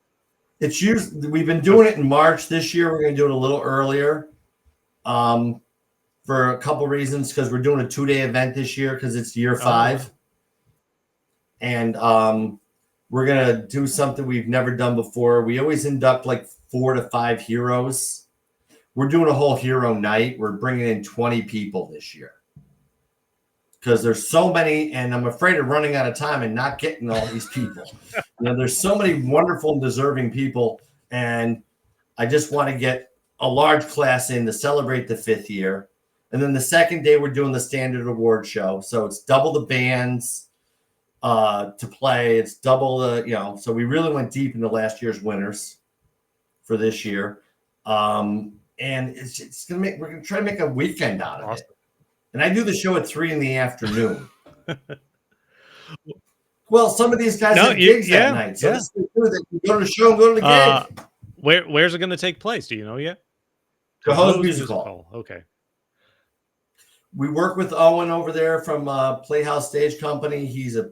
It's usually, we've been doing it in March. This year we're going to do it a little earlier. For a couple reasons, because we're doing a 2-day event this year because it's year 5. And we're going to do something we've never done before. We always induct like 4 to 5 heroes. We're doing a whole hero night. We're bringing in 20 people this year because there's so many, and I'm afraid of running out of time and not getting all these people. There's so many wonderful and deserving people, and I just want to get a large class in to celebrate the 5th year. And then the second day, we're doing the standard award show. So it's double the bands to play. It's double the, so we really went deep into last year's winners for this year. And we're going to try to make a weekend out of it. And I do the show at 3 p.m. Well, some of these guys have gigs that night. So this is good. They can go to the show and go to the gig. Where's it going to take place? Do you know yet? Cohoes Music Hall. Okay. We work with Owen over there from Playhouse Stage Company. He's a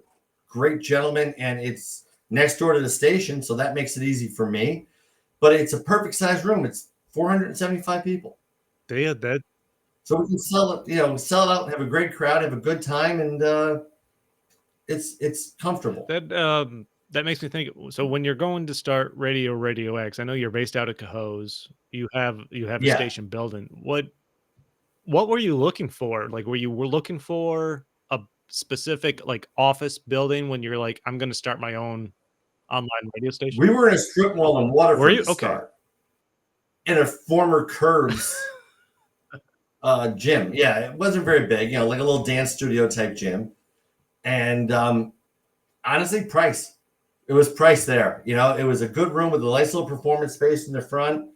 great gentleman, and it's next door to the station, so that makes it easy for me. But it's a perfect size room. It's 475 people. Yeah, that. So we can sell it out, and have a great crowd, have a good time, and it's comfortable. That makes me think. So when you're going to start RadioX, I know you're based out of Cohoes. You have a station building. What were you looking for? Like, were you looking for a specific like office building when you're like, I'm going to start my own online radio station? We were in a strip mall in Waterford. Were you? To okay. Start. In a former Curves gym. Yeah, it wasn't very big, like a little dance studio type gym. And honestly, price. It was priced there. It was a good room with a nice little performance space in the front.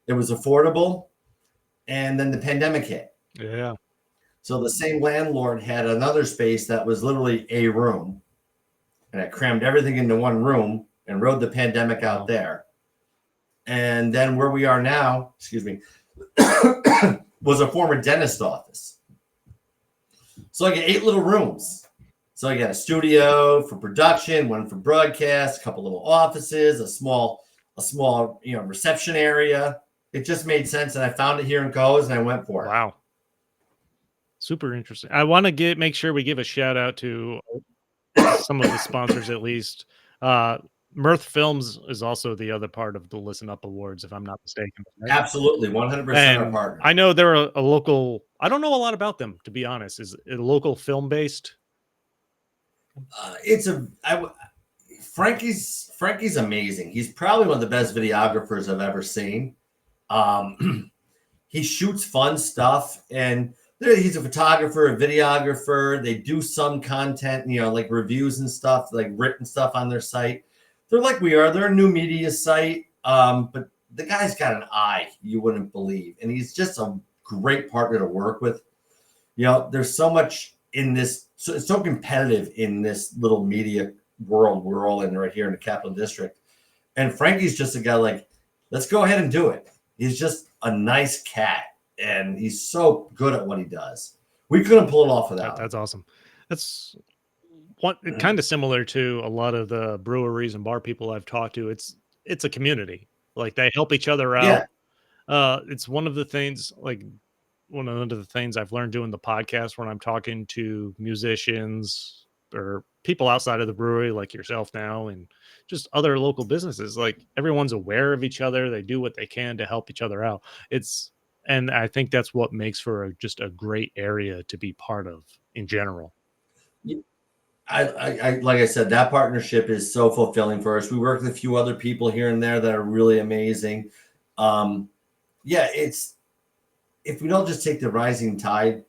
It was affordable. And then the pandemic hit. Yeah. So the same landlord had another space that was literally a room. And I crammed everything into one room and rode the pandemic out there. And then where we are now, was a former dentist office. So I got 8 little rooms. So I got a studio for production, one for broadcast, a couple little offices, a small reception area. It just made sense, and I found it here in Cohoes, and I went for it. Wow. Super interesting. I want to make sure we give a shout out to some of the sponsors at least. Mirth Films is also the other part of the Listen Up Awards, if I'm not mistaken. Right? Absolutely, 100% our partner. I know they're a local. I don't know a lot about them, to be honest. Is it a local film based? Frankie's amazing. He's probably one of the best videographers I've ever seen. he shoots fun stuff, and he's a photographer, a videographer. They do some content, like reviews and stuff, like written stuff on their site. They're like we are. They're a new media site, but the guy's got an eye you wouldn't believe, and he's just a great partner to work with. There's so much in this. So it's so competitive in this little media world we're all in right here in the Capital District. And Frankie's just a guy like, let's go ahead and do it. He's just a nice cat, and he's so good at what he does. We couldn't pull it off without him. That's awesome. That's one kind of similar to a lot of the breweries and bar people I've talked to. It's a community. Like they help each other out. Yeah. It's one of the things I've learned doing the podcast when I'm talking to musicians or people outside of the brewery like yourself now, and just other local businesses. Like everyone's aware of each other. They do what they can to help each other out. And I think that's what makes for just a great area to be part of in general. I like I said, that partnership is so fulfilling for us. We work with a few other people here and there that are really amazing. It's, if we don't just take the rising tide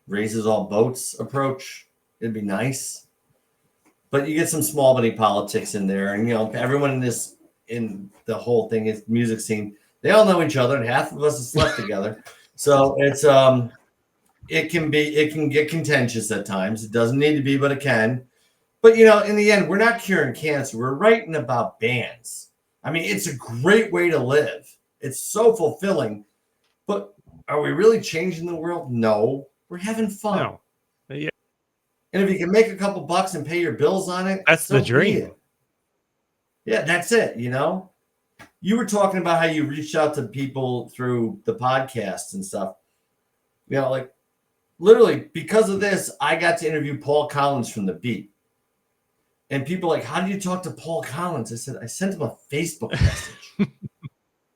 raises all boats approach, it'd be nice. But you get some small money politics in there, and everyone in the whole thing is music scene. They all know each other, and half of us have slept together. So it's it can get contentious at times. It doesn't need to be, but it can. But in the end, we're not curing cancer. We're writing about bands. I mean, it's a great way to live. It's so fulfilling. But are we really changing the world? No. We're having fun. No. Yeah. And if you can make a couple bucks and pay your bills on it, that's the dream. Yeah, that's it. You were talking about how you reached out to people through the podcast and stuff. Like literally because of this, I got to interview Paul Collins from The Beat. And people are like, how do you talk to Paul Collins? I said, I sent him a Facebook message.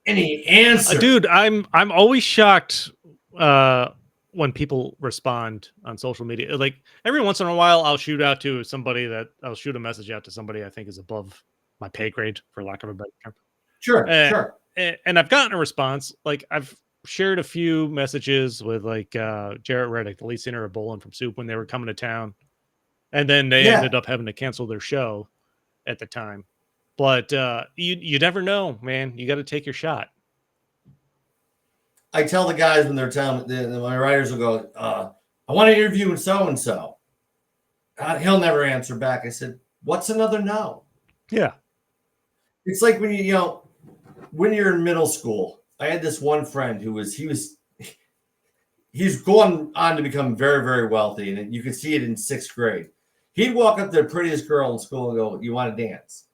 And he answered. Dude, I'm always shocked when people respond on social media. Like every once in a while, I'll shoot a message out to somebody I think is above my pay grade, for lack of a better term. Sure. And I've gotten a response. Like I've shared a few messages with like Art Fredette, the lead singer of Bolin from Soup, when they were coming to town, and then they ended up having to cancel their show at the time. But you never know, man. You got to take your shot. I tell the guys when they're telling my writers will go, I want to interview so-and-so. He'll never answer back. I said, what's another no? Yeah. It's like when when you're in middle school. I had this one friend who he's going on to become very, very wealthy. And you could see it in 6th grade. He'd walk up to the prettiest girl in school and go, you want to dance?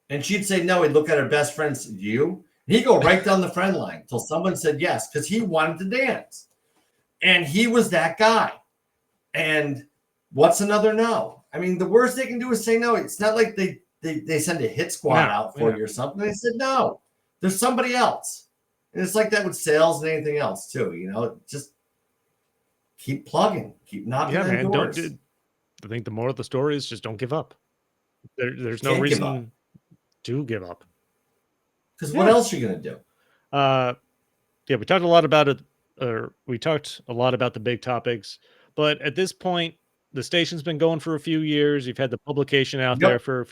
And she'd say no. He'd look at her best friend and say, you? And he'd go right down the friend line until someone said yes, because he wanted to dance. And he was that guy. And what's another no? I mean, the worst they can do is say no. It's not like they send a hit squad out for you or something. They said no. There's somebody else. And it's like that with sales and anything else too. Just keep plugging, keep knocking on doors. I think the moral of the story is just don't give up. There's no reason to give up. Because what else are you going to do? We talked a lot about it, or we talked a lot about the big topics, but at this point, the station's been going for a few years. You've had the publication out there for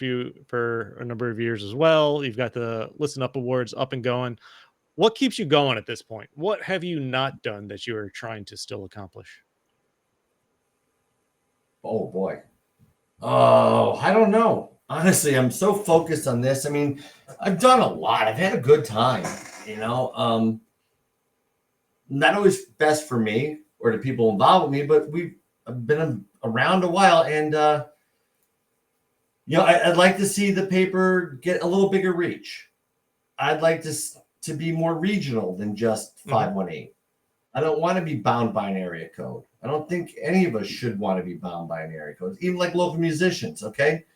a number of years as well. You've got the Listen Up Awards up and going. What keeps you going at this point? What have you not done that you are trying to still accomplish? Oh boy. Oh, I don't know. Honestly, I'm so focused on this. I mean, I've done a lot. I've had a good time, not always best for me or the people involved with me, but we've been around a while. And, I'd like to see the paper get a little bigger reach. I'd like to be more regional than just 518. I don't want to be bound by an area code. I don't think any of us should want to be bound by an area code, even like local musicians, okay?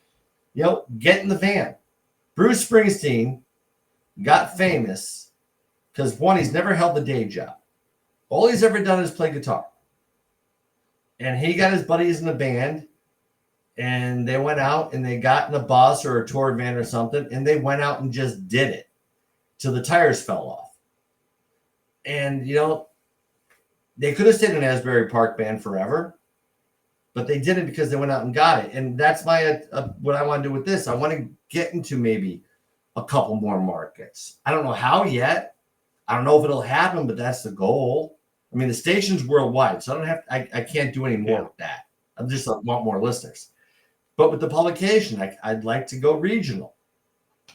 Get in the van. Bruce Springsteen got famous because, one, he's never held the day job. All he's ever done is play guitar. And he got his buddies in the band, and they went out and they got in a bus or a tour van or something, and they went out and just did it till the tires fell off. And they could have stayed an Asbury Park band forever, but they didn't because they went out and got it. And that's what I want to do with this. I want to get into maybe a couple more markets. I don't know how yet. I don't know if it'll happen, but that's the goal. I mean, the station's worldwide, so I can't do any more with that. I just want more listeners. But with the publication, I'd like to go regional.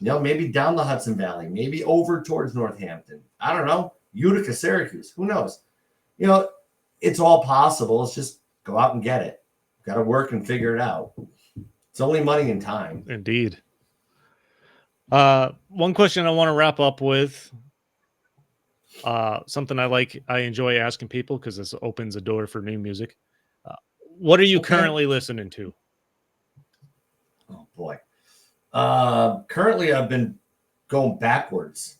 Maybe down the Hudson Valley, maybe over towards Northampton. I don't know. Utica, Syracuse. Who knows? It's all possible. It's just go out and get it. Got to work and figure it out. It's only money and time. Indeed. One question I want to wrap up with. Something I enjoy asking people because this opens a door for new music. What are you currently listening to? Oh boy. Currently I've been going backwards.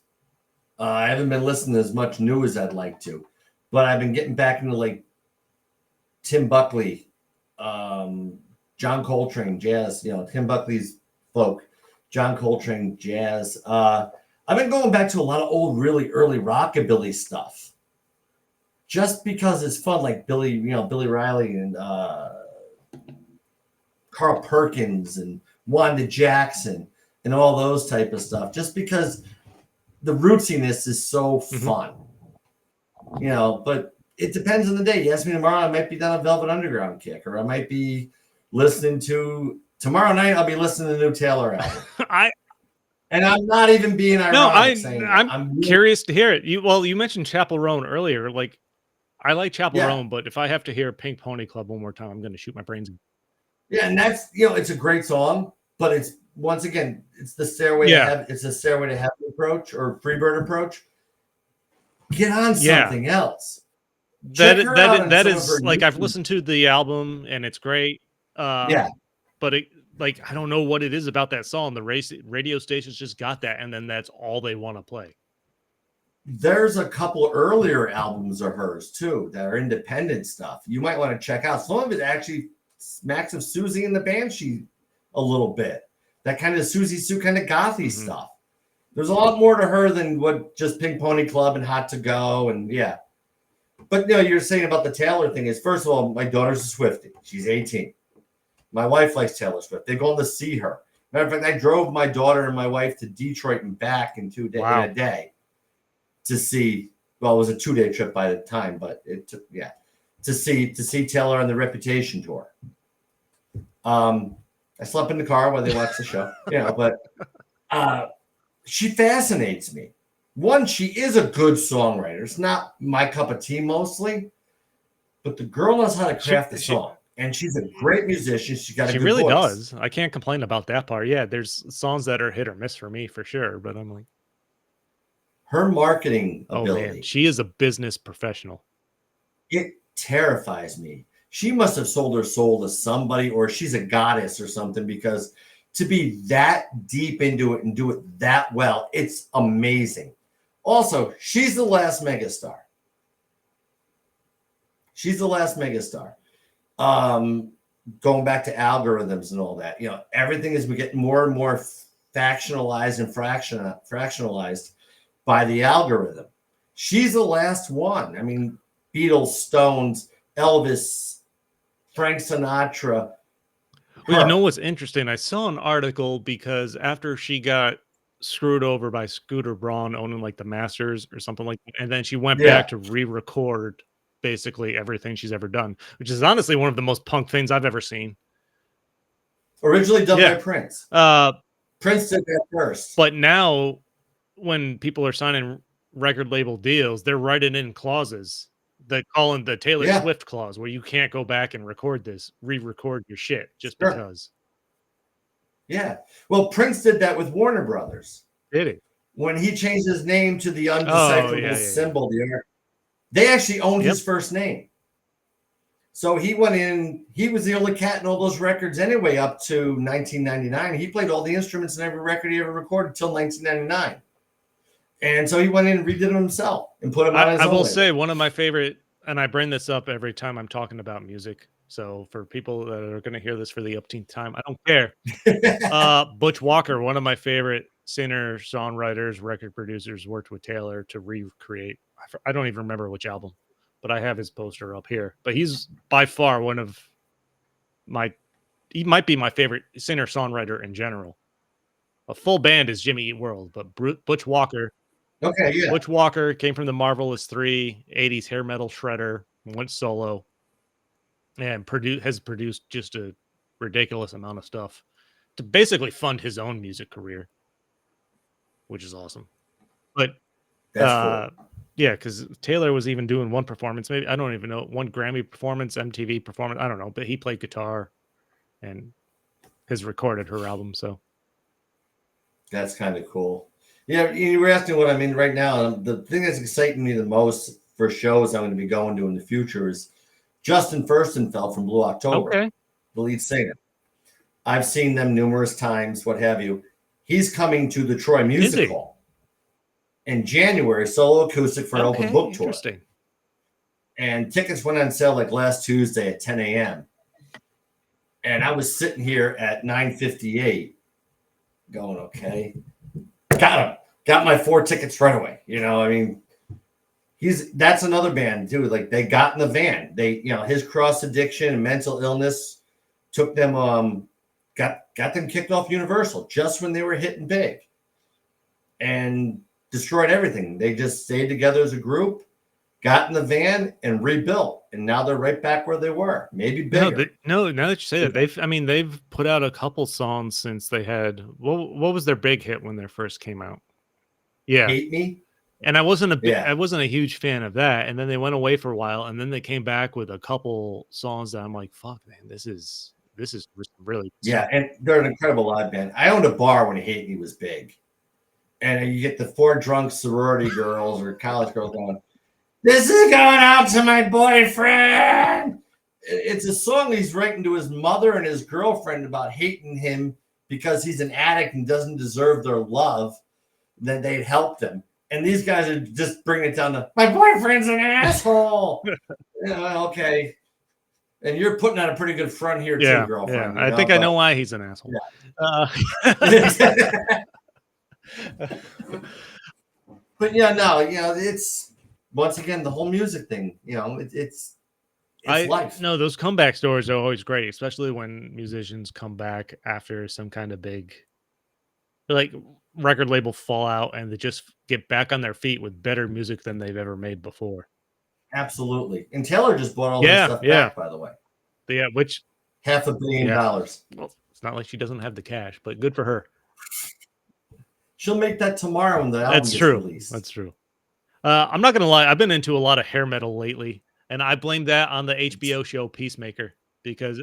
I haven't been listening to as much new as I'd like to, but I've been getting back into like Tim Buckley, John Coltrane, jazz, Tim Buckley's folk, John Coltrane, jazz. I've been going back to a lot of old, really early rockabilly stuff, just because it's fun, like Billy Riley and Carl Perkins and Wanda Jackson and all those type of stuff, just because the rootsiness is so fun, but it depends on the day. You ask me tomorrow, I might be down a Velvet Underground kick, or I might be listening to tomorrow night. I'll be listening to the new Taylor album. And I'm not even being ironic. I'm curious to hear it. You mentioned Chapel Roan earlier. Like, I like Chapel Roan, but if I have to hear Pink Pony Club one more time, I'm going to shoot my brains. Yeah, and that's it's a great song, but it's once again, it's the stairway to heaven. It's a stairway to heaven approach or Freebird approch. Get on something else. That is like, I've listened to the album and it's great. But I don't know what it is about that song. The radio stations just got that, and then that's all they want to play. There's a couple earlier albums of hers too that are independent stuff. You might want to check out. Some of it actually smacks of Susie and the Banshee a little bit. That kind of Susie Sue kind of gothy stuff. There's a lot more to her than what just Pink Pony Club and Hot to Go and But you're saying about the Taylor thing is, first of all, my daughter's a Swiftie. She's 18. My wife likes Taylor Swift. They're going to see her. Matter of fact, I drove my daughter and my wife to Detroit and back in in a day to see. Well, it was a 2-day trip by the time, but it took to see Taylor on the Reputation tour. I slept in the car while they watched the show, but she fascinates me. One, she is a good songwriter. It's not my cup of tea mostly, but the girl knows how to craft the song. And she's a great musician. She's got a good voice. She really does. I can't complain about that part. Yeah, there's songs that are hit or miss for me for sure, but I'm like, her marketing ability. Oh man, she is a business professional. It terrifies me. She must have sold her soul to somebody, or she's a goddess or something, because to be that deep into it and do it that well, it's amazing. Also, she's the last megastar. Going back to algorithms and all that, everything is getting more and more factionalized and fractionalized by the algorithm. She's the last one. I mean, Beatles, Stones, Elvis, Frank Sinatra. Well, you know what's interesting? I saw an article because after she got screwed over by Scooter Braun owning like the Masters or something like that, and then she went back to re-record basically everything she's ever done, which is honestly one of the most punk things I've ever seen. Originally done by Prince. Prince did that first. But now when people are signing record label deals, they're writing in clauses that call in the Taylor Swift clause, where you can't go back and re-record your shit just because. Yeah. Well, Prince did that with Warner Brothers. Did he? When he changed his name to the undecipherable symbol, they actually owned his first name. So he went in, he was the only cat in all those records anyway, up to 1999. He played all the instruments in every record he ever recorded till 1999. And so he went in and redid them himself and put them on his own. I will say one of my favorite, and I bring this up every time I'm talking about music. So for people that are going to hear this for the upteenth time, I don't care. Butch Walker, one of my favorite singer, songwriters, record producers, worked with Taylor to recreate I don't even remember which album, but I have his poster up here. But he's by far one of my he might be my favorite singer songwriter in general. A full band is Jimmy Eat World, but Okay, yeah, Butch Walker came from the Marvelous Three, 80s hair metal shredder, went solo, and has produced just a ridiculous amount of stuff to basically fund his own music career, which is awesome. But that's cool. yeah, because Taylor was even doing one performance, maybe I don't even know, one Grammy performance, MTV performance, I don't know, but he played guitar and has recorded her album. So That's kind of cool. Yeah, you were asking what I'm in right now. The thing that's exciting me the most for shows I'm going to be going to in the future is Justin Furstenfeld from Blue October, okay, the lead singer. I've seen them numerous times, what have you. He's coming to the Troy is Music he? Hall in January, solo acoustic for an open Okay, book tour. interesting. And tickets went on sale like last Tuesday at 10 a.m. And I was sitting here at 9:58 going, okay, got him. Got my 4 tickets right away. I mean, that's another band too. Like they got in the van. His cross addiction and mental illness took them got them kicked off Universal just when they were hitting big and destroyed everything. They just stayed together as a group, got in the van and rebuilt. And now they're right back where they were, maybe bigger. No, now that you say that, they've put out a couple songs since they had what was their big hit when they first came out? Yeah. Hate Me? And I Yeah. wasn't a huge fan of that. And then they went away for a while, and then they came back with a couple songs that I'm like, fuck, man, this is really Yeah, and they're an incredible live band. I owned a bar when Hate Me was big. And you get the 4 drunk sorority girls or college girls going, "This is going out to my boyfriend." It's a song he's writing to his mother and his girlfriend about hating him because he's an addict and doesn't deserve their love, that they'd helped him. And these guys are just bringing it down to, my boyfriend's an asshole. Okay. And you're putting on a pretty good front here too, girlfriend. Yeah. I think I know why he's an asshole. Yeah. But yeah, no, it's once again the whole music thing. It's life. No, those comeback stories are always great, especially when musicians come back after some kind of big, like, record label fallout, and they just get back on their feet with better music than they've ever made before. Absolutely. And Taylor just bought all their stuff back, by the way. Yeah, which $500 million. Well, it's not like she doesn't have the cash, but good for her. She'll make that tomorrow when the album gets released. That's true. I'm not gonna lie, I've been into a lot of hair metal lately, and I blame that on the HBO show Peacemaker because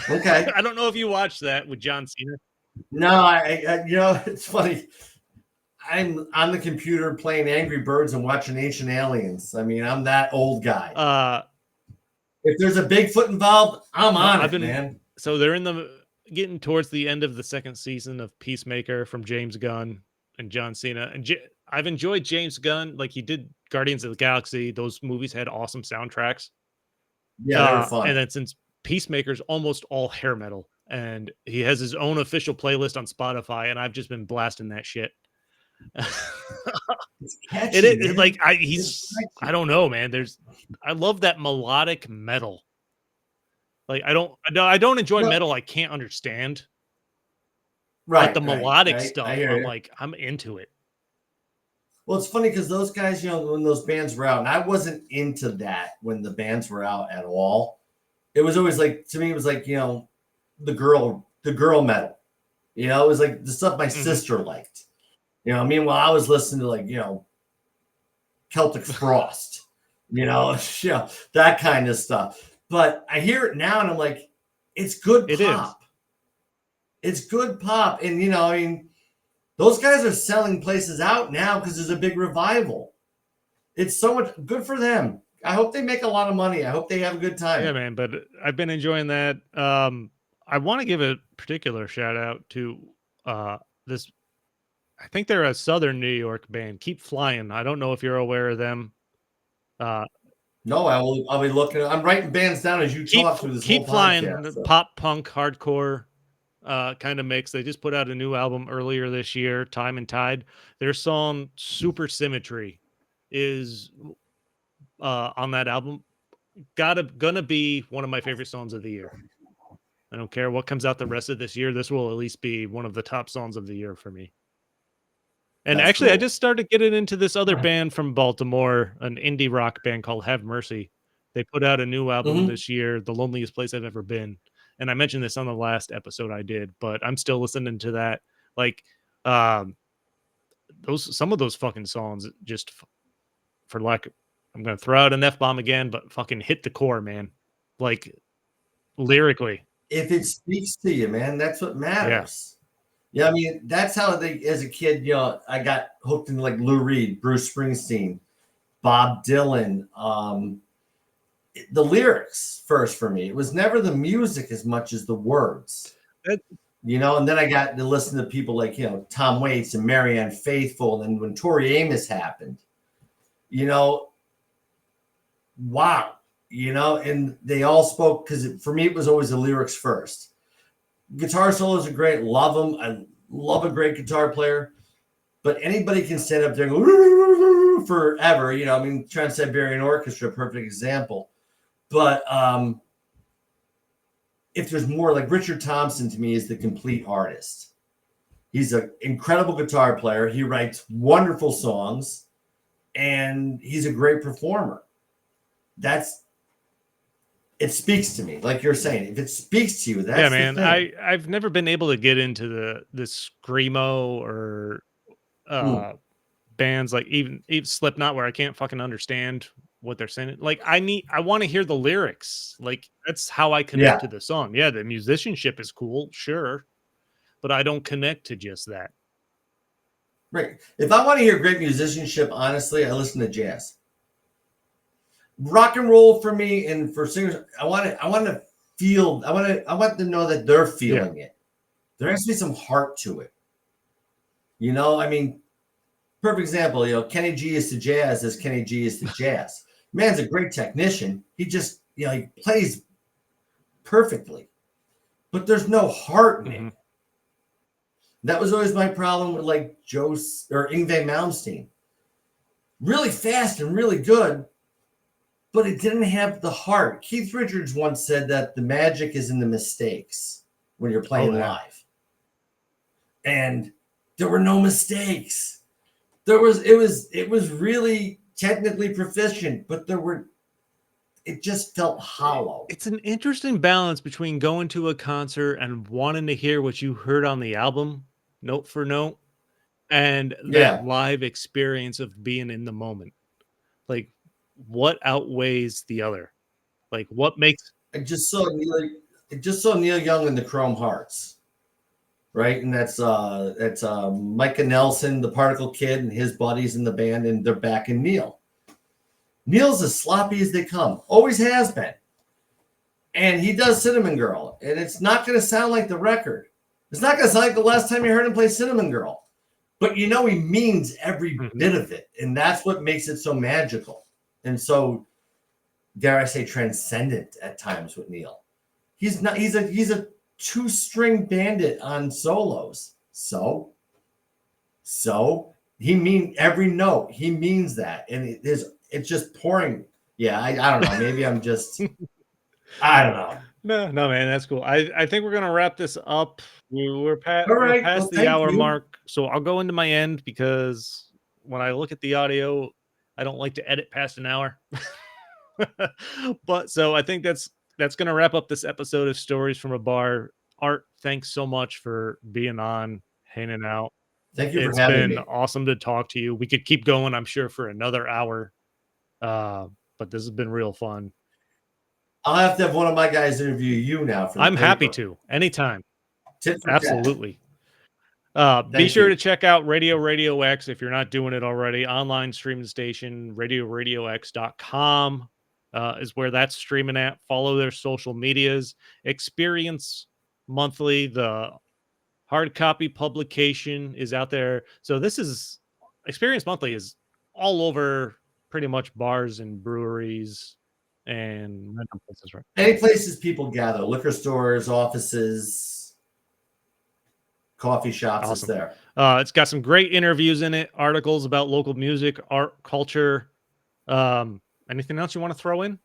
okay. I don't know if you watched that with John Cena. No, I it's funny. I'm on the computer playing Angry Birds and watching Ancient Aliens. I mean, I'm that old guy. If there's a Bigfoot involved, I'm on it, man. So they're getting towards the end of the 2nd season of Peacemaker from James Gunn and John Cena. And I've enjoyed James Gunn. Like, he did Guardians of the Galaxy. Those movies had awesome soundtracks. Yeah, they were fun. And then since Peacemaker's almost all hair metal, and he has his own official playlist on Spotify, and I've just been blasting that shit. It's catchy, like I don't know, man. I love that melodic metal. Like I don't enjoy metal I can't understand. Right. But the melodic stuff, I'm like, I'm into it. Well, it's funny because those guys, when those bands were out, and I wasn't into that when the bands were out at all. It was always like, to me, it was like, the girl metal. It was like the stuff my sister liked. Meanwhile, I was listening to like, Celtic Frost, that kind of stuff. But I hear it now and I'm like, it's good pop. It's good pop. And, I mean, those guys are selling places out now because there's a big revival. It's so much good for them. I hope they make a lot of money. I hope they have a good time. Yeah, man. But I've been enjoying that. I want to give a particular shout out to this. I think they're a Southern New York band, Keep Flying. I don't know if you're aware of them. No, I'll be looking. I'm writing bands down as you talk through this whole podcast. Keep Flying, pop punk, hardcore kind of mix. They just put out a new album earlier this year, Time and Tide. Their song Super Symmetry is on that album. Gonna be one of my favorite songs of the year. I don't care what comes out the rest of this year. This will at least be one of the top songs of the year for me. And That's actually, I cool. just started getting into this other band from Baltimore, an indie rock band called Have Mercy. They put out a new album Hmm. this year, The Loneliest Place I've Ever Been. And I mentioned this on the last episode I did, but I'm still listening to that. Like, um, those some of those fucking songs just for like, I'm gonna throw out an F bomb again, but fucking hit the core, man. Like lyrically, If it speaks to you, man, that's what yeah. matters. Yeah, I mean, that's how they, as a kid, I got hooked into like Lou Reed, Bruce Springsteen, Bob Dylan. The lyrics first for me. It was never the music as much as the words, That, and then I got to listen to people like, Tom Waits and Marianne Faithfull. And when Tori Amos happened, you know, wow, and they all spoke because for me, it was always the lyrics first. Guitar solos are great. Love them. I love a great guitar player. But anybody can stand up there and go forever. I mean, Trans-Siberian Orchestra, perfect example. But if there's more, like Richard Thompson to me is the complete artist. He's an incredible guitar player. He writes wonderful songs, and he's a great performer. It speaks to me, like you're saying. If it speaks to you, yeah, that's the man. thing. I've never been able to get into the screamo or Mm, uh bands like even Slipknot where I can't fucking understand what they're saying. Like I want to hear the lyrics. Like that's how I connect yeah, to the song. Yeah, the musicianship is cool, sure, but I don't connect to just that. right. If I want to hear great musicianship, honestly, I listen to jazz. Rock and roll for me, and for singers, I want to feel. I want to know that they're Yeah. feeling it. There has to be some heart to it. I mean, perfect example. Kenny G is to jazz as Kenny G is to jazz. Man's a great technician. He just, he plays perfectly, but there's no heart in Hmm. it. That was always my problem with like Joe or Yngwie Malmsteen. Really fast and really good, but it didn't have the heart. Keith Richards once said that the magic is in the mistakes when you're Oh playing yeah. live. And there were no mistakes. It was really technically proficient, but it just felt hollow. It's an interesting balance between going to a concert and wanting to hear what you heard on the album, note for note, and that Yeah. live experience of being in the moment. Like, what outweighs the other? Like, what makes I just saw Neil Young in the Chrome Hearts, right? And that's Micah Nelson, the Particle Kid, and his buddies in the band, and they're backing Neil. Neil's as sloppy as they come, always has been. And he does Cinnamon Girl, and it's not going to sound like the record. It's not going to sound like the last time you heard him play Cinnamon Girl, but he means every Mhm. bit of it, and that's what makes it so magical and so, dare I say, transcendent at times with Neil. He's not. He's a two-string bandit on solos. So he means every note. He means that, and it's just pouring. Yeah, I don't know. Maybe I'm just. I don't know. No, no, man, that's cool. I think we're gonna wrap this up. All We're right. past Well, the thank hour you. mark, so I'll go into my end because when I look at the audio, I don't like to edit past an hour. But so I think that's gonna wrap up this episode of Stories from a Bar. Art, thanks so much for being on, hanging out. Thank you for It's having been me. awesome to talk to you. We could keep going, I'm sure, for another hour. But this has been real fun. I'll have to have one of my guys interview you now for the I'm happy paper. to anytime. Tit for tat. Absolutely. Be Thank sure to you. check out Radio X if you're not doing it already. Online streaming station, RadioRadioX.com is where that's streaming at. Follow their social medias. Xperience Monthly, the hard copy publication, is out there. So this is Xperience Monthly is all over pretty much bars and breweries and random places, right? Any places people gather, liquor stores, offices, coffee shops is Awesome. there. It's got some great interviews in it, articles about local music, art, culture. Um, Anything else you want to throw in?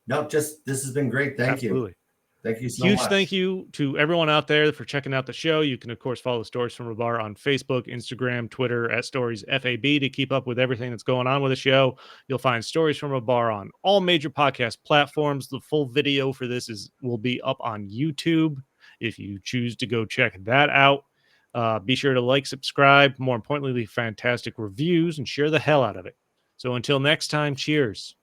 No, just this has been great. Thank you. Absolutely. Thank you so Huge thank much. you to everyone out there for checking out the show. You can, of course, follow Stories from a Bar on Facebook, Instagram, Twitter at Stories FAB to keep up with everything that's going on with the show. You'll find Stories from a Bar on all major podcast platforms. The full video for this will be up on YouTube if you choose to go check that out. Be sure to like, subscribe, more importantly, leave fantastic reviews and share the hell out of it. So until next time, cheers.